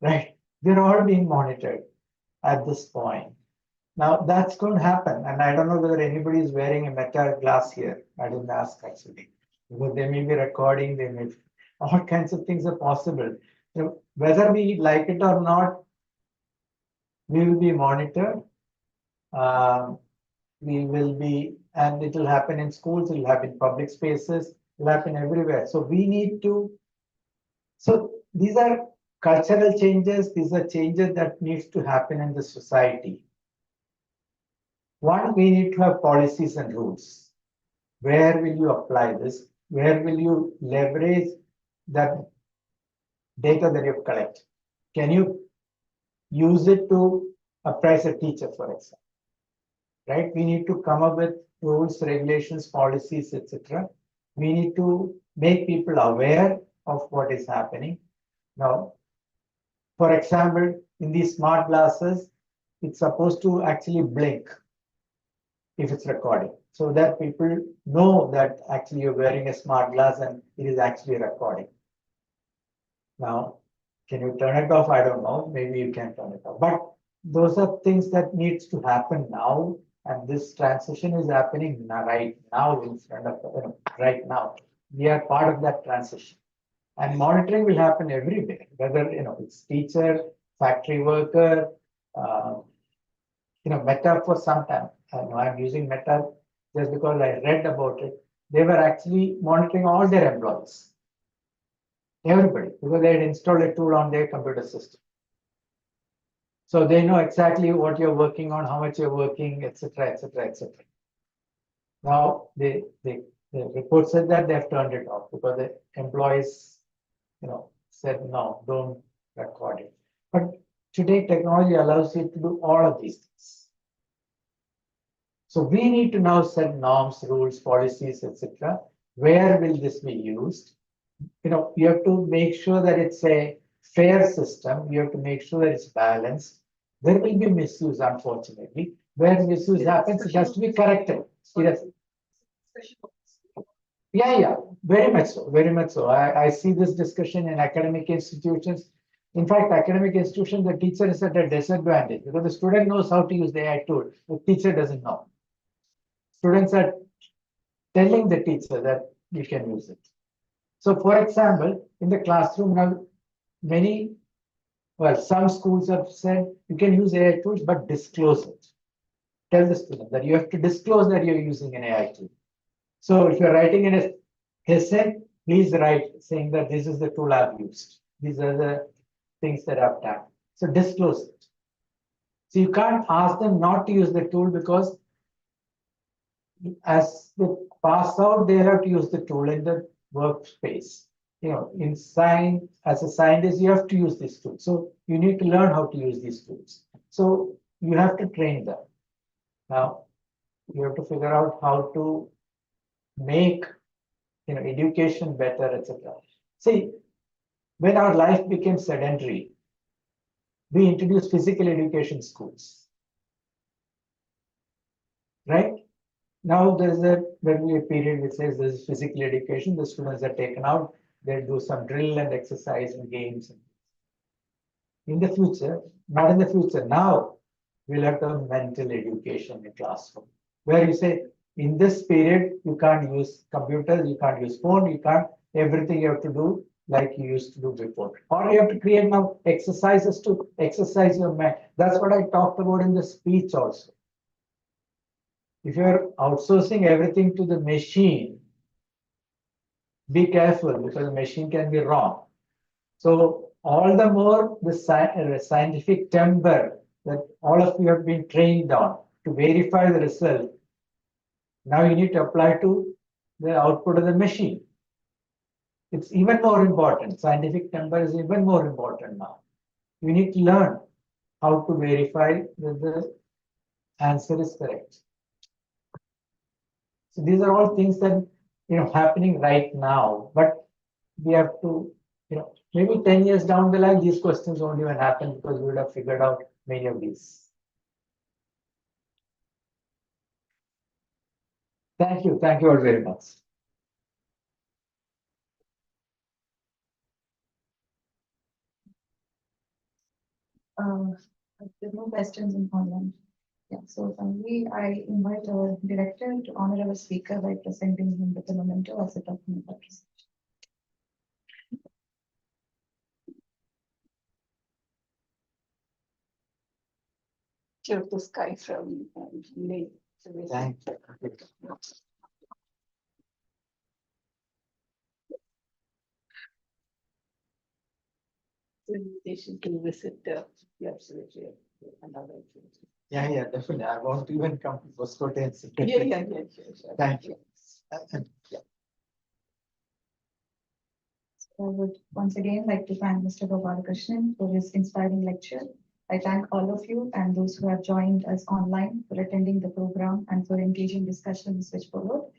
right? We're all being monitored at this point. Now that's going to happen. And I don't know whether anybody is wearing a Meta glass here. I didn't ask actually. Because they may be recording, they may, all kinds of things are possible. Whether we like it or not, we will be monitored. We will be, and it will happen in schools, it will happen in public spaces, it will happen everywhere. So we need to, so these are cultural changes, these are changes that needs to happen in the society. One, we need to have policies and rules. Where will you apply this? Where will you leverage that data that you've collected? Can you use it to appraise a teacher, for example? Right? We need to come up with rules, regulations, policies, etc. We need to make people aware of what is happening. Now, for example, in these smart glasses, it's supposed to actually blink if it's recording, so that people know that actually you're wearing a smart glass and it is actually recording. Now, can you turn it off? I don't know. Maybe you can turn it off. But those are things that needs to happen now. And this transition is happening right now in front of, right now. We are part of that transition. And monitoring will happen everywhere, whether, it's teacher, factory worker, Meta for some time. I'm using Meta just because I read about it. They were actually monitoring all their employees. Everybody, because they had installed a tool on their computer system. So they know exactly what you're working on, how much you're working, etc., etc., etc. Now the report said that they've turned it off because the employees, said no, don't record it. But today technology allows you to do all of these things. So we need to now set norms, rules, policies, etc. Where will this be used? You have to make sure that it's a fair system. You have to make sure that it's balanced. There will be misuse, unfortunately. Where misuse happens, it has to be corrected. Yeah, very much so, very much so. I see this discussion in academic institutions. In fact, academic institutions, the teacher is at a disadvantage because the student knows how to use the AI tool. The teacher doesn't know. Students are telling the teacher that you can use it. So, for example, in the classroom now, some schools have said you can use AI tools, but disclose it. Tell the student that you have to disclose that you're using an AI tool. So if you're writing in an essay, please write saying that this is the tool I've used. These are the things that I've done. So disclose it. So you can't ask them not to use the tool because as they pass out, they have to use the tool in the workspace. In science, as a scientist, you have to use this tool. So you need to learn how to use these tools. So you have to train them. Now, you have to figure out how to make education better, etc. See, when our life became sedentary, we introduced physical education schools. right? Now there will be a period which says this is physical education, the students are taken out, they do some drill and exercise and games. In the future, not in the future, now we'll have to have mental education in the classroom, where you say, in this period, you can't use computers, you can't use phone, you can't, everything you have to do like you used to do before. Or you have to create now exercises to exercise your mind. That's what I talked about in the speech also. If you're outsourcing everything to the machine, be careful because the machine can be wrong. So all the more the scientific temper that all of you have been trained on to verify the result, now you need to apply to the output of the machine. It's even more important. Scientific temper is even more important now. You need to learn how to verify that the answer is correct. So these are all things that happening right now, but we have to, maybe 10 years down the line, these questions won't even happen because we would have figured out many of these. Thank you all very much. There's no questions in online. Yeah, so finally, I invite our director to honor our speaker by presenting him with the memento as a document of research. Of the sky from May. Thank you. Invitation to visit the observatory and other activities. Yeah, definitely. I want to even come to Hoskote and sit. Yeah, sure. Thank you. I would once again like to thank Mr. Gopalakrishnan for his inspiring lecture. I thank all of you and those who have joined us online for attending the program and for engaging discussions which followed.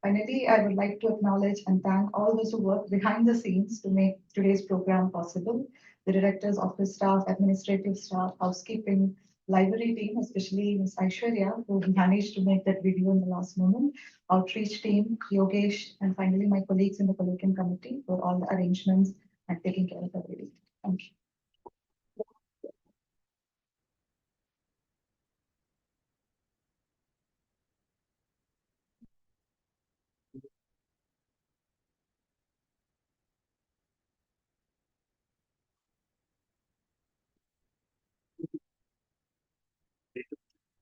Finally, I would like to acknowledge and thank all those who worked behind the scenes to make today's program possible. The director's office staff, administrative staff, housekeeping, library team, especially Ms. Aishwarya, who managed to make that video in the last moment, outreach team, Yogesh, and finally my colleagues in the colloquium committee for all the arrangements and taking care of everything. Thank you.